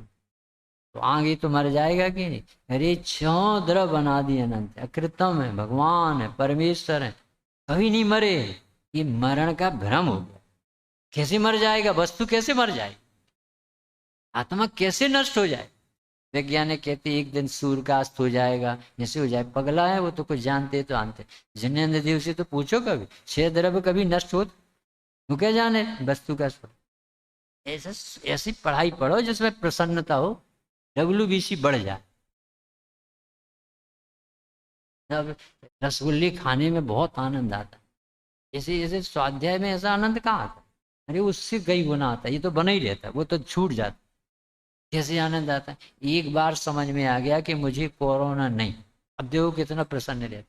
तो आगे तो मर जाएगा कि नहीं? अरे चौद्र बना दी अनंत, अकृतम है, भगवान है, परमेश्वर है, कभी नहीं मरे। ये मरण का भ्रम हो गया। कैसे मर जाएगा? वस्तु कैसे मर जाएगी? आत्मा कैसे नष्ट हो जाए? वैज्ञानिक कहते एक दिन सूर्य का अस्त हो जाएगा, जैसे हो जाए। पगला है वो तो, कुछ जानते तो जानते। जिनेंद्र देव से तो पूछो कभी 6 द्रव्य कभी नष्ट हो? वो क्या जाने वस्तु का स्वर। ऐसा ऐसी पढ़ाई पढ़ो जिसमें प्रसन्नता हो, WBC बढ़ जाए। तब रसगुल्ले खाने में बहुत आनंद आता है, जैसे जैसे स्वाध्याय में ऐसा आनंद कहाँ आता? अरे उससे कई गुना आता है, ये तो बना ही रहता है, वो तो छूट जाता। कैसे आनंद आता है? एक बार समझ में आ गया कि मुझे कोरोना नहीं, अब देखो कितना प्रसन्न रहता।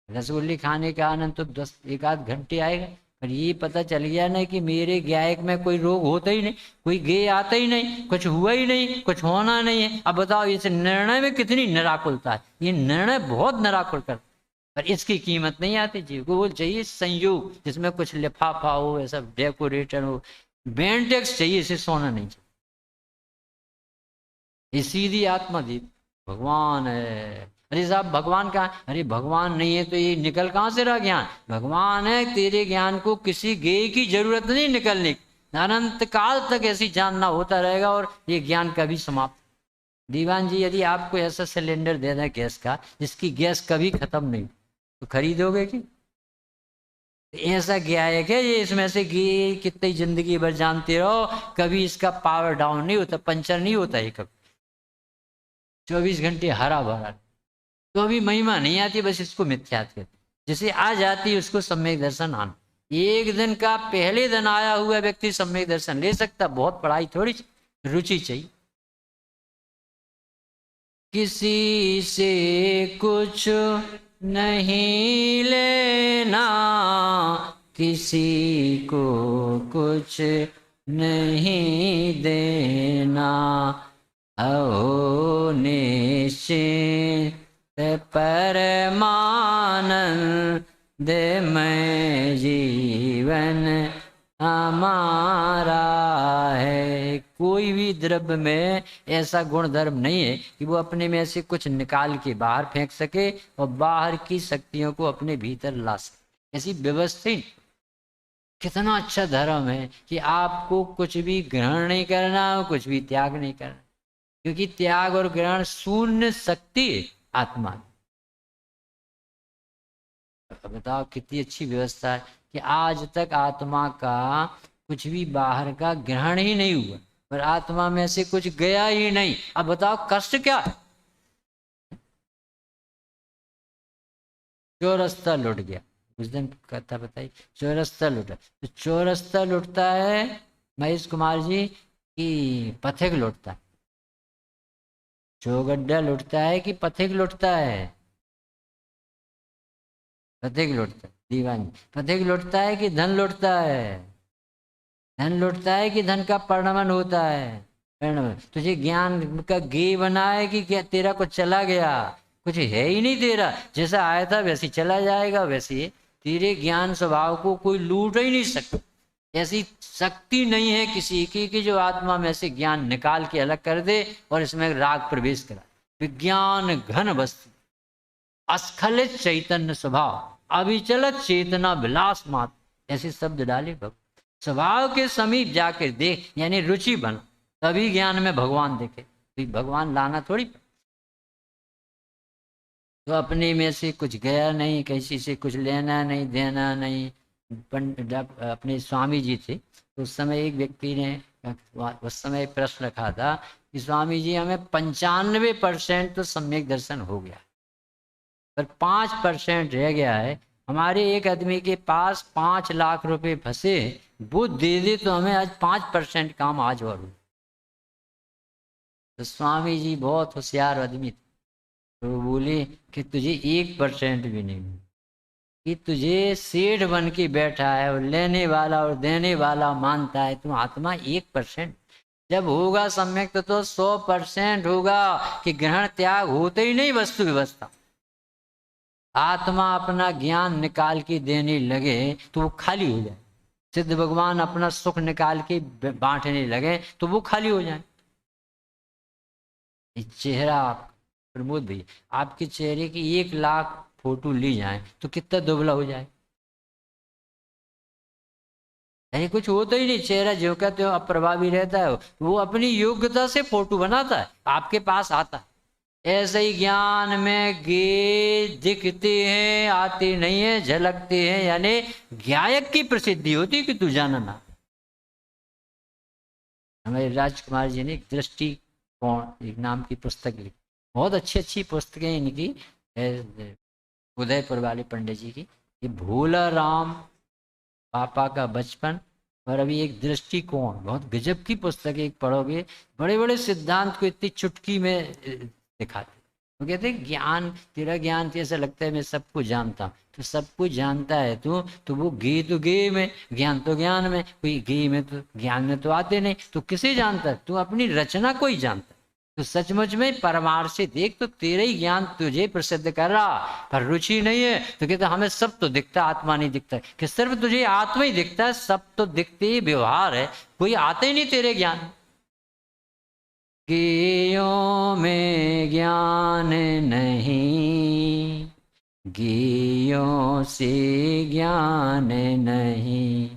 रसगुल्ले खाने का आनंद तो 10 एक आध घंटे आएगा, पर ये पता चल गया ना कि मेरे गायक में कोई रोग होता ही नहीं, कोई गेय आता ही नहीं, कुछ हुआ ही नहीं, कुछ होना नहीं है। अब बताओ इस निर्णय में कितनी निराकुलता है। ये निर्णय बहुत निराकुल करता, पर इसकी कीमत नहीं आती जीव को। वो चाहिए संयोग जिसमें कुछ लिफाफा हो, ऐसा डेकोरेटर हो, बेंटेक्स चाहिए, इसे सोना नहीं चाहिए। ये सीधी आत्मा दी भगवान है। अरे साहब भगवान कहाँ है? अरे भगवान नहीं है तो ये निकल कहाँ से रहा ज्ञान? भगवान है, तेरे ज्ञान को किसी गेय की जरूरत नहीं निकलने की। अनंत काल तक ऐसी जानना होता रहेगा और ये ज्ञान कभी समाप्त। दीवान जी यदि आपको ऐसा सिलेंडर दे दें गैस का जिसकी गैस कभी खत्म नहीं, तो खरीदोगे कि? ऐसा क्या है कि ये इसमें से घी कितनी जिंदगी भर जानते रहो, कभी इसका पावर डाउन नहीं होता, पंचर नहीं होता है कभी, 24 घंटे हरा भरा। तो अभी महिमा नहीं आती, बस इसको मिथ्यात कहते। जैसे आ जाती है उसको सम्यक दर्शन आना। एक दिन का पहले दिन आया हुआ व्यक्ति सम्यक दर्शन ले सकता, बहुत पढ़ाई थोड़ी, रुचि चाहिए। किसी से कुछ नहीं लेना, किसी को कुछ नहीं देना, अहो निश्चित परमानंद में जीवन हमारा है। कोई भी द्रव्य में ऐसा गुण धर्म नहीं है कि वो अपने में से कुछ निकाल के बाहर फेंक सके और बाहर की शक्तियों को अपने भीतर ला सके। ऐसी व्यवस्थित कितना अच्छा धर्म है कि आपको कुछ भी ग्रहण नहीं करना, कुछ भी त्याग नहीं करना, क्योंकि त्याग और ग्रहण शून्य शक्ति है आत्मा। बताओ कितनी अच्छी व्यवस्था है कि आज तक आत्मा का कुछ भी बाहर का ग्रहण ही नहीं हुआ, पर आत्मा में से कुछ गया ही नहीं। अब बताओ कष्ट क्या है? चौरस्ता लुट गया, उस दिन कथा बताई, चौरस्ता लुटा। तो चौरस्ता लुटता है महेश कुमार जी कि पथिक लुटता है? चौगड्ढा लुटता है कि पथिक लुटता है? पथिक लुटता है। दीवान पथिक लुटता है कि धन लुटता है? धन लुटता है कि धन का परिणमन होता है? परिणमन। तुझे ज्ञान का गे बना है कि क्या तेरा कुछ चला गया? कुछ है ही नहीं तेरा, जैसा आया था वैसे चला जाएगा। वैसे तेरे ज्ञान स्वभाव को कोई लूट ही नहीं सकता। ऐसी शक्ति नहीं है किसी की कि जो आत्मा में से ज्ञान निकाल के अलग कर दे और इसमें राग प्रवेश करा। विज्ञान घन वस्तु, अस्खलित चैतन्य स्वभाव, अविचलित चेतना विलास मात्र, ऐसे शब्द डाले भक्त। स्वभाव के समीप जाकर देख, यानी रुचि बना, तभी ज्ञान में भगवान देखे। तो भगवान लाना थोड़ी। तो अपने में से कुछ गया नहीं, किसी से कुछ लेना नहीं, देना नहीं। अपने स्वामी जी थे तो उस समय एक व्यक्ति ने उस समय प्रश्न रखा था कि स्वामी जी हमें 95% तो सम्यक दर्शन हो गया, पर 5% रह गया है। हमारे एक आदमी के पास 5 लाख रुपए फंसे, वो दे दे तो हमें आज 5% काम आज और हो। तो स्वामी जी बहुत होशियार आदमी थे, तो बोले कि तुझे 1% भी नहीं, कि तुझे सेठ बन के बैठा है और लेने वाला और देने वाला मानता है, तुम आत्मा 1%। जब होगा सम्यक तो 100% होगा कि ग्रहण त्याग होते ही नहीं, वस्तु व्यवस्था। आत्मा अपना ज्ञान निकाल के देने लगे तो वो खाली हो जाए। सिद्ध भगवान अपना सुख निकाल के बांटने लगे तो वो खाली हो जाए। चेहरा प्रमोद भैया, आपके चेहरे की 1 लाख फोटो ली जाए तो कितना दुबला हो जाए? नहीं कुछ होता ही नहीं, चेहरा जो का त्यों अप्रभावी रहता है। वो अपनी योग्यता से फोटो बनाता है, आपके पास आता है। ऐसे ही ज्ञान में गे दिखते हैं, आते नहीं है, झलकते हैं, यानी गायक की प्रसिद्धि होती कि तू जाना ना। हमारे राजकुमार जी ने एक दृष्टिकोण एक नाम की पुस्तक लिखी, बहुत अच्छी अच्छी पुस्तकें इनकी, उदयपुर वाले पंडित जी की। ये भोला राम पापा का बचपन, और अभी एक दृष्टिकोण, बहुत गजब की पुस्तक है। एक पढ़ोगे, बड़े बड़े सिद्धांत को इतनी चुटकी में दिखाते। वो कहते हैं ज्ञान, तेरा ज्ञान तो ऐसा लगता है मैं सब कुछ जानता हूँ। तो सब कुछ जानता है तू, तो वो घी तो घी में, ज्ञान तो ज्ञान में, कोई घी में तो ज्ञान में तो आते नहीं, तो किसे जानता है? तू अपनी रचना को ही जानता है। तो सचमुच में परमार्थ से देख तो तेरा ही ज्ञान तुझे प्रसिद्ध कर रहा, पर रुचि नहीं है। तो कहते हमें सब तो दिखता, आत्मा नहीं दिखता। कि सिर्फ तुझे आत्मा ही दिखता है, सब तो दिखते ही व्यवहार है, कोई आते ही नहीं तेरे ज्ञान। ज्ञेयों में ज्ञान नहीं, ज्ञेयों से ज्ञान नहीं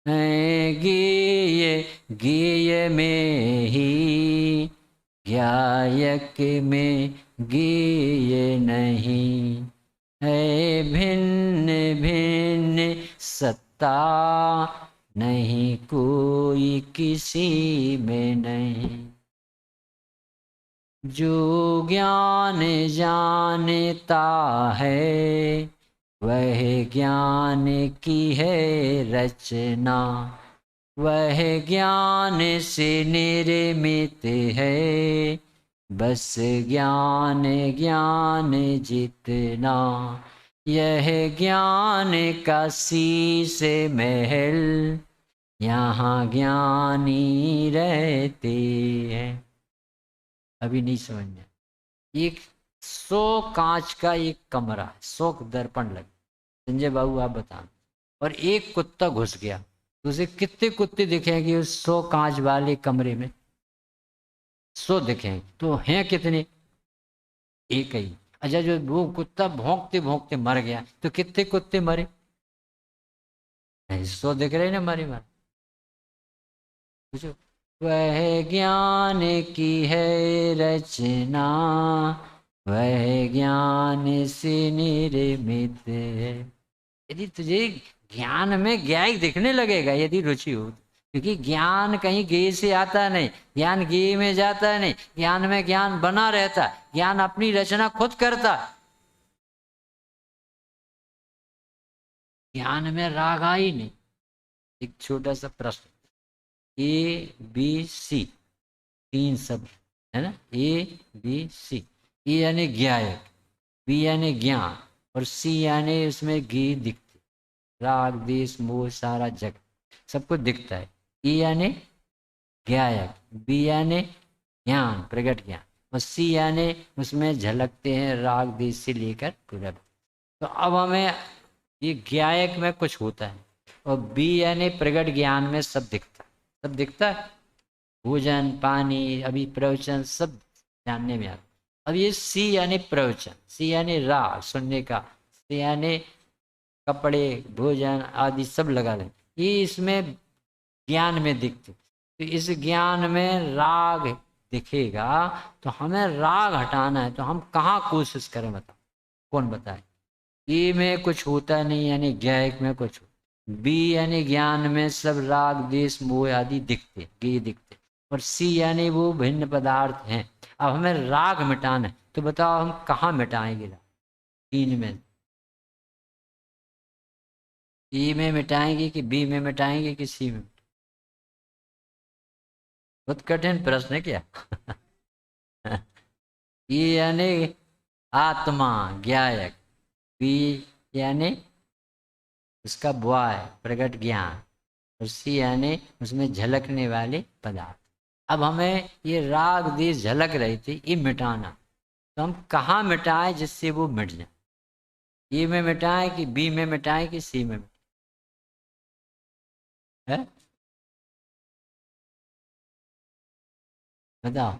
है, ज्ञेय ज्ञेय में ही, ज्ञायक में ज्ञेय नहीं है, भिन्न भिन्न सत्ता नहीं कोई किसी में नहीं। जो ज्ञान जानता है वह ज्ञान की है रचना, वह ज्ञान से निर्मित है, बस ज्ञान ज्ञान जितना। यह ज्ञान का शीश महल, यहाँ ज्ञानी रहते हैं। अभी नहीं समझ में। एक 100 कांच का एक कमरा, 100 दर्पण लगे, संजय बाबू आप बताना, और एक कुत्ता घुस गया, तो उसे कितने कुत्ते दिखेंगे उस 100 कांच वाले कमरे में? 100 दिखेंगे, तो हैं कितने? एक ही। अच्छा, जो वो कुत्ता भौंकते भौंकते मर गया, तो कितने कुत्ते मरे? 100 दिख रहे ना, मरे मर। पूछो, वह ज्ञान की है रचना, वह ज्ञान से निर्मित है। यदि तुझे ज्ञान में ज्ञान दिखने लगेगा, यदि रुचि हो, क्योंकि ज्ञान कहीं गे से आता नहीं, ज्ञान गे में जाता नहीं, ज्ञान में ज्ञान बना रहता, ज्ञान अपनी रचना खुद करता। ज्ञान में राग आई नहीं। एक छोटा सा प्रश्न, ए बी सी 3 शब्द है ना, ए बी सी। ए यानी ज्ञायक, बी यानी ज्ञान, और सी यानी उसमें गी दिखती, राग देश मोह सारा जग सब कुछ दिखता है। ई यानी ज्ञायक, बी यानी ज्ञान प्रगट ज्ञान, और सी यानी उसमें झलकते हैं राग देश से लेकर पूरा। तो अब हमें ये ज्ञायक में कुछ होता है, और बी यानी प्रगट ज्ञान में सब दिखता है, सब दिखता है, भोजन पानी अभी प्रवचन सब जानने में आता। अब ये सी यानी प्रवचन, सी यानी राग सुनने का, सी यानी कपड़े भोजन आदि सब लगा लें, ये इसमें ज्ञान में दिखते। तो इस ज्ञान में राग दिखेगा, तो हमें राग हटाना है, तो हम कहाँ कोशिश करें बताओ, कौन बताए? ए में कुछ होता नहीं, यानी ज्ञायक में कुछ हो। बी यानी ज्ञान में सब राग देश मोह आदि दिखते, ये दिखते, और सी यानी वो भिन्न पदार्थ हैं। अब हमें राग मिटाना है, तो बताओ हम कहाँ मिटाएंगे राग? 3 में, ई में मिटाएंगे कि बी में मिटाएंगे कि सी में? बहुत कठिन प्रश्न है क्या? ई यानी आत्मा ज्ञायक, बी यानी उसका बॉय प्रगट ज्ञान, और सी यानी उसमें झलकने वाले पदार्थ। अब हमें ये राग देश झलक रही थी, ये मिटाना, तो हम कहाँ मिटाएं जिससे वो मिट जाए? ए में मिटाएं कि बी में मिटाएं कि सी में है? बताओ।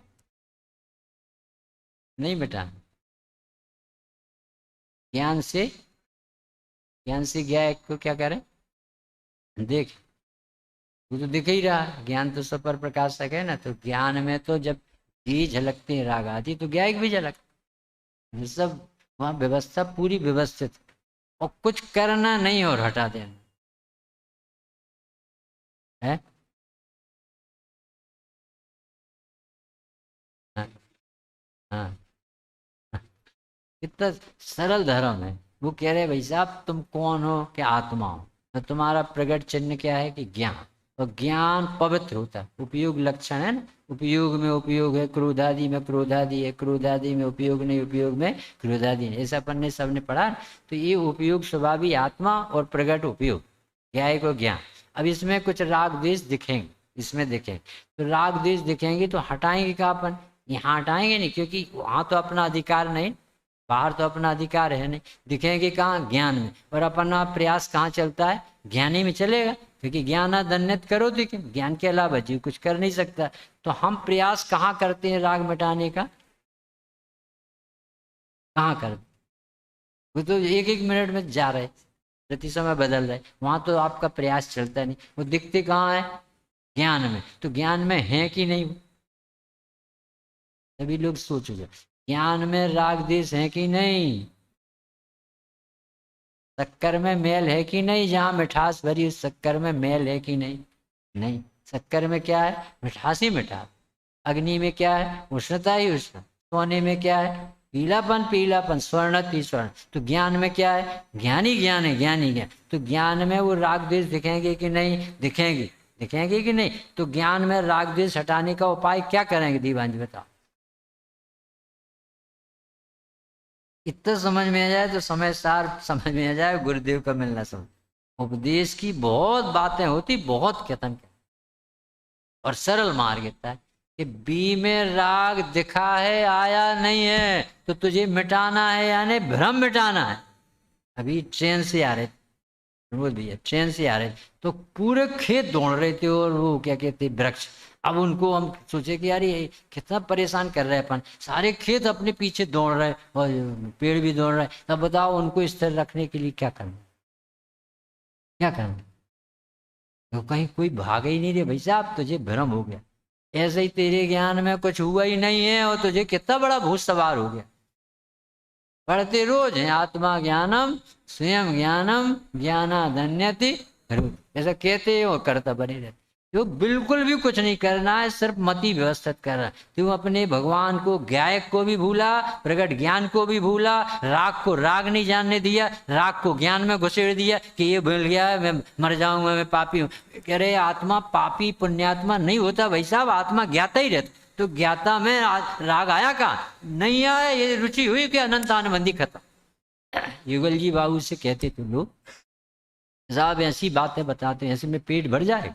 नहीं मिटाना, ज्ञान से, ज्ञान से ज्ञान को क्या करें? देख, वो तो दिख ही रहा, ज्ञान तो सब पर प्रकाशक है ना, तो ज्ञान में तो जब ये झलकते हैं राग आदि, तो ज्ञायक भी झलकते, सब वहाँ व्यवस्था पूरी व्यवस्थित, और कुछ करना नहीं और हटा देना है। हाँ, हाँ, कितना सरल धर्म है। वो कह रहे भाई साहब तुम कौन हो? क्या आत्मा हो? तो तुम्हारा प्रगट चिन्ह क्या है कि ज्ञान, और ज्ञान पवित्र होता है। उपयोग लक्षण है ना, उपयोग में उपयोग है, क्रोधादि में क्रोधादि है, क्रोधादि में उपयोग नहीं, उपयोग में क्रोधादि नहीं, ऐसा अपन ने सबने पढ़ा। तो ये उपयोग स्वभावी आत्मा और प्रगट उपयोग, ज्ञाय को ज्ञान। अब इसमें कुछ राग द्वेष दिखेंगे, इसमें देखेंगे तो राग द्वेष दिखेंगे तो हटाएंगे क्या अपन? यहाँ हटाएंगे नहीं, क्योंकि वहाँ तो अपना अधिकार नहीं, बाहर तो अपना अधिकार है नहीं। दिखेंगे कहाँ? ज्ञान में। और अपना प्रयास कहाँ चलता है? ज्ञानी में चलेगा, क्योंकि ज्ञानादन्यत करो, देखिए ज्ञान के अलावा जीव कुछ कर नहीं सकता। तो हम प्रयास कहाँ करते हैं राग मिटाने का? कहाँ करते? वो तो एक एक मिनट में जा रहे, प्रति समय बदल रहे, वहां तो आपका प्रयास चलता नहीं। वो दिखते कहाँ है? ज्ञान में। तो ज्ञान में है कि नहीं? सभी लोग सोचो, ज्ञान में राग देश है कि नहीं? शक्कर में मेल है कि नहीं? जहाँ मिठास भरी उस शक्कर में मेल है कि नहीं? नहीं। शक्कर में क्या है? मिठास ही मिठास। अग्नि में क्या है? उष्णता ही उष्ण। सोने में क्या है? पीलापन पीलापन, स्वर्ण ही स्वर्ण। तो ज्ञान में क्या है? ज्ञानी ज्ञान है, ज्ञानी ज्ञान। तो ज्ञान में वो राग द्वेष दिखेंगे कि नहीं? दिखेंगे। दिखेंगे कि नहीं? तो ज्ञान में राग द्वेष हटाने का उपाय क्या करेंगे दीवान जी, बताओ। इतना समझ में आ जाए तो समय सार समझ में आ जाए, गुरुदेव का मिलना समझ। उपदेश की बहुत बातें होती, बहुत खत्म, और सरल मार्ग है कि बी में राग दिखा है, आया नहीं है, तो तुझे मिटाना है, यानी भ्रम मिटाना है। अभी ट्रेन से आ रहे, रोज भैया ट्रेन से आ रहे, तो पूरे खेत दौड़ रहे थे, और वो क्या कहते वृक्ष। अब उनको हम सोचे कि यार ये कितना परेशान कर रहे हैं अपन, सारे खेत अपने पीछे दौड़ रहे और पेड़ भी दौड़ रहे हैं। तब बताओ उनको स्थिर रखने के लिए क्या करना, क्या करना? तो कहीं कोई भाग ही नहीं रहे भाई साहब, तुझे भ्रम हो गया। ऐसे ही तेरे ज्ञान में कुछ हुआ ही नहीं है, और तुझे कितना बड़ा भूत सवार हो गया। पढ़ते रोज हैं, आत्मा ज्ञानम स्वयं ज्ञानम ज्ञानादन्यति, ऐसा कहते हो, करता बने रहते। जो बिल्कुल भी कुछ नहीं करना है, सिर्फ मति व्यवस्थित करना है। तू अपने भगवान को, ज्ञायक को भी भूला, प्रगट ज्ञान को भी भूला, राग को राग नहीं जानने दिया, राग को ज्ञान में घुसेड़ दिया कि ये भूल गया मैं मर जाऊंगा, मैं पापी हूँ। कह रहे आत्मा पापी पुण्यात्मा नहीं होता भाई साहब, आत्मा ज्ञाता ही रहता। तो ज्ञाता में राग आया कहाँ? नहीं आया, ये रुचि हुई कि अनंत आनंदी खत्म। युगल जी बाबू से कहते थे लोग, साहब ऐसी बातें बताते हैं, ऐसे में पेट भर जाए,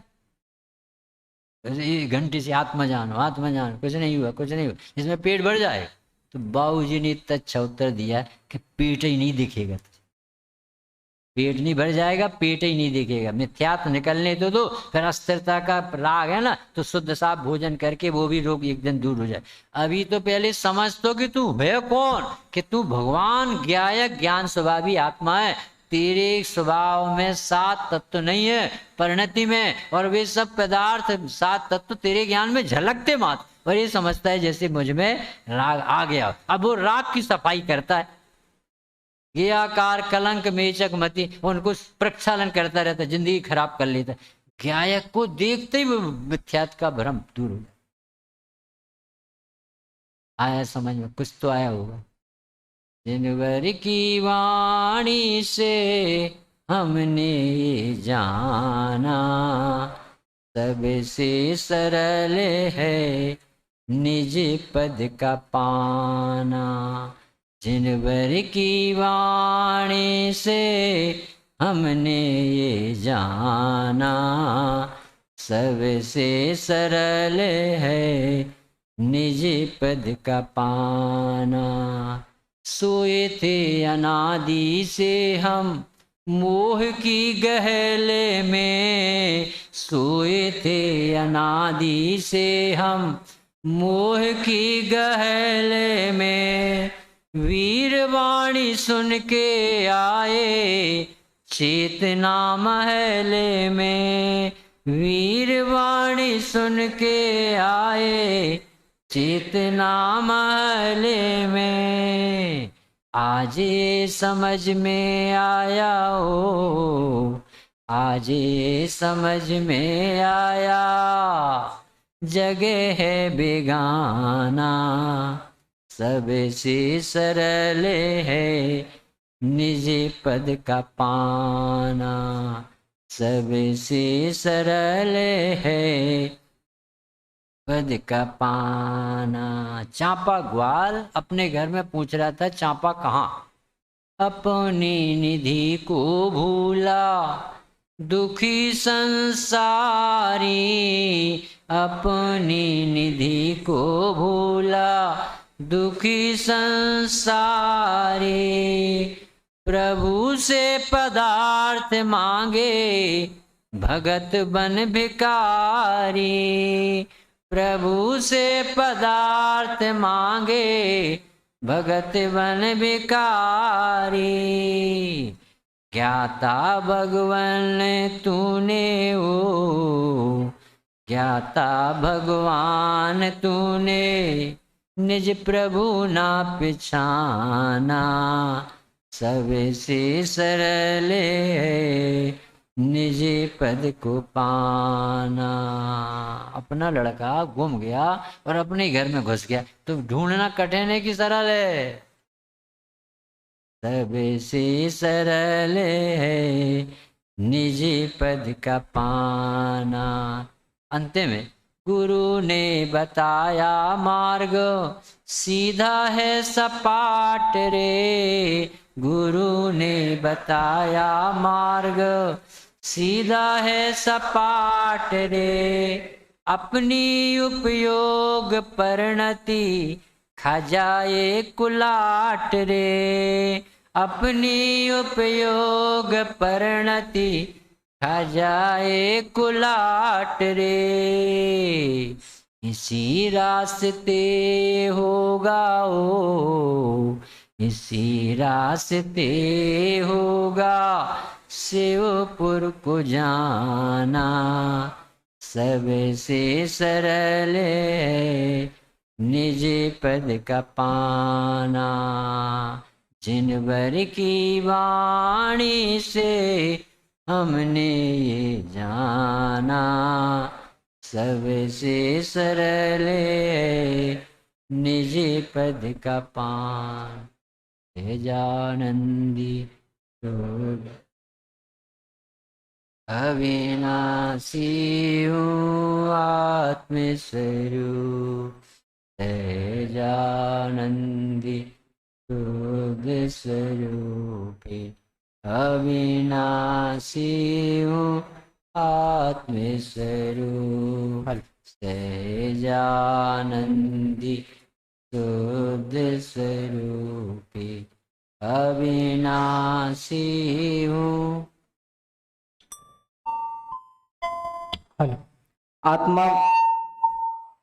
एक घंटे से आत्मा जानो आत्मा जानो, कुछ नहीं हुआ कुछ नहीं हुआ, इसमें पेट भर जाए। तो बाबूजी ने इतना अच्छा उत्तर दिया कि पेट ही नहीं दिखेगा, पेट नहीं भर जाएगा, पेट ही नहीं दिखेगा, मिथ्यात्व निकलने तो फिर अस्थिरता का राग है ना, तो शुद्ध साफ भोजन करके वो भी रोग एक दिन दूर हो जाए। अभी तो पहले समझ तो कि तू है कौन, कि तू भगवान ज्ञायक ज्ञान स्वभावी आत्मा है। तेरे स्वभाव में 7 तत्व नहीं है परिणति में, और वे सब पदार्थ 7 तत्व तेरे ज्ञान में झलकते मात्र, और ये समझता है जैसे मुझ में राग आ गया। अब वो राग की सफाई करता है, ये आकार कलंक मेचक मति, उनको प्रक्षालन करता रहता, जिंदगी खराब कर लेता। ज्ञायक को देखते ही मिथ्यात का भ्रम दूर हो जाए। आया समझ में? कुछ तो आया होगा। जिनवर की वाणी से हमने ये जाना, सबसे सरल है निज पद का पाना। जिनवर की वाणी से हमने ये जाना, सबसे सरल है निज पद का पाना। सोए थे अनादि से हम मोह की गहले में, सोए थे अनादि से हम मोह की गहले में। वीरवाणी सुन के आए चेतना महले में, वीरवाणी सुन के आए चेतना महले में। आज समझ में आया ओ, आज समझ में आया, जगह है बेगाना, सबसे सरल है निज पद का पाना। सबसे सरल है पद का पाना। चांपा ग्वाल अपने घर में पूछ रहा था, चांपा कहाँ? अपनी निधि को भूला दुखी संसारी, अपनी निधि को भूला दुखी संसारी। प्रभु से पदार्थ मांगे भगत बन भिकारी, प्रभु से पदार्थ मांगे भगत बन भिकारी। ज्ञाता भगवान तूने ओ, ज्ञाता भगवान तूने निज प्रभु ना पिछाना। सबसे सरल है निज पद को पाना। अपना लड़का गुम गया और अपने घर में घुस गया, तो ढूंढना कठिन है कि सरल है? सबसे सरल है निज पद का पाना। अंत में गुरु ने बताया मार्ग सीधा है सपाट रे, गुरु ने बताया मार्ग सीधा है सपाट रे। अपनी उपयोग परिणति खा जाए कुलाट रे, अपनी उपयोग परिणति खा जाए कुलाट रे। इसी रास्ते होगा ओ, इसी रास्ते होगा शिवपुर को जाना। सबसे सरल है निज पद का पाना। जिनवर की वाणी से हमने ये जाना, सबसे सरल है निज पद का पान। तेजानंदी अविनाशी हूँ आत्मस्वरूप, तेजानंदी शुद्ध स्वरूपे। अविनाशी हूँ आत्मस्वरूप, तेजानंदी शुद्ध स्वरूपे। अविनाशी हूँ।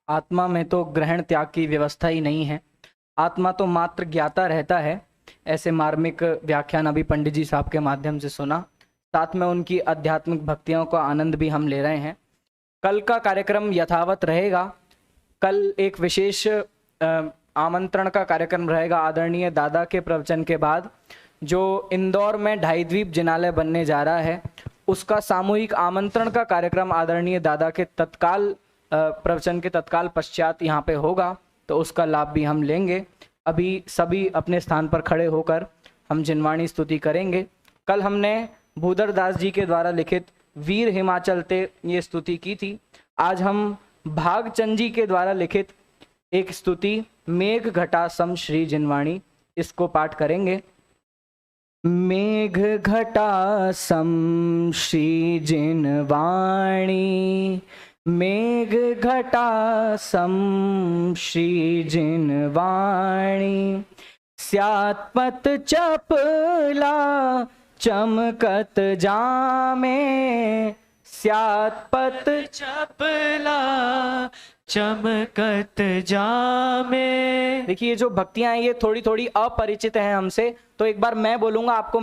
आत्मा में तो ग्रहण त्याग की व्यवस्था ही नहीं है, आत्मा तो मात्र ज्ञाता रहता है। ऐसे मार्मिक व्याख्यान अभी पंडित जी साहब के माध्यम से सुना, साथ में उनकी आध्यात्मिक भक्तियों का आनंद भी हम ले रहे हैं। कल का कार्यक्रम यथावत रहेगा। कल एक विशेष आमंत्रण का कार्यक्रम रहेगा आदरणीय दादा के प्रवचन के बाद, जो इंदौर में ढाई द्वीप जिनालय बनने जा रहा है, उसका सामूहिक आमंत्रण का कार्यक्रम आदरणीय दादा के तत्काल प्रवचन के तत्काल पश्चात यहाँ पे होगा, तो उसका लाभ भी हम लेंगे। अभी सभी अपने स्थान पर खड़े होकर हम जिनवाणी स्तुति करेंगे। कल हमने भूधर दास जी के द्वारा लिखित वीर हिमाचल ते ये स्तुति की थी। आज हम भागचंद जी के द्वारा लिखित एक स्तुति मेघ घटा सम श्री जिनवाणी, इसको पाठ करेंगे। मेघ घटा सम श्री जिनवाणी, मेघ घटा सम श्री जिनवाणी। स्यात्पत चपला चमकत जामे, स्यात्पत चपला चमकत जामे। देखिए, ये जो भक्तियां हैं ये थोड़ी थोड़ी अपरिचित हैं हमसे, तो एक बार मैं बोलूंगा आपको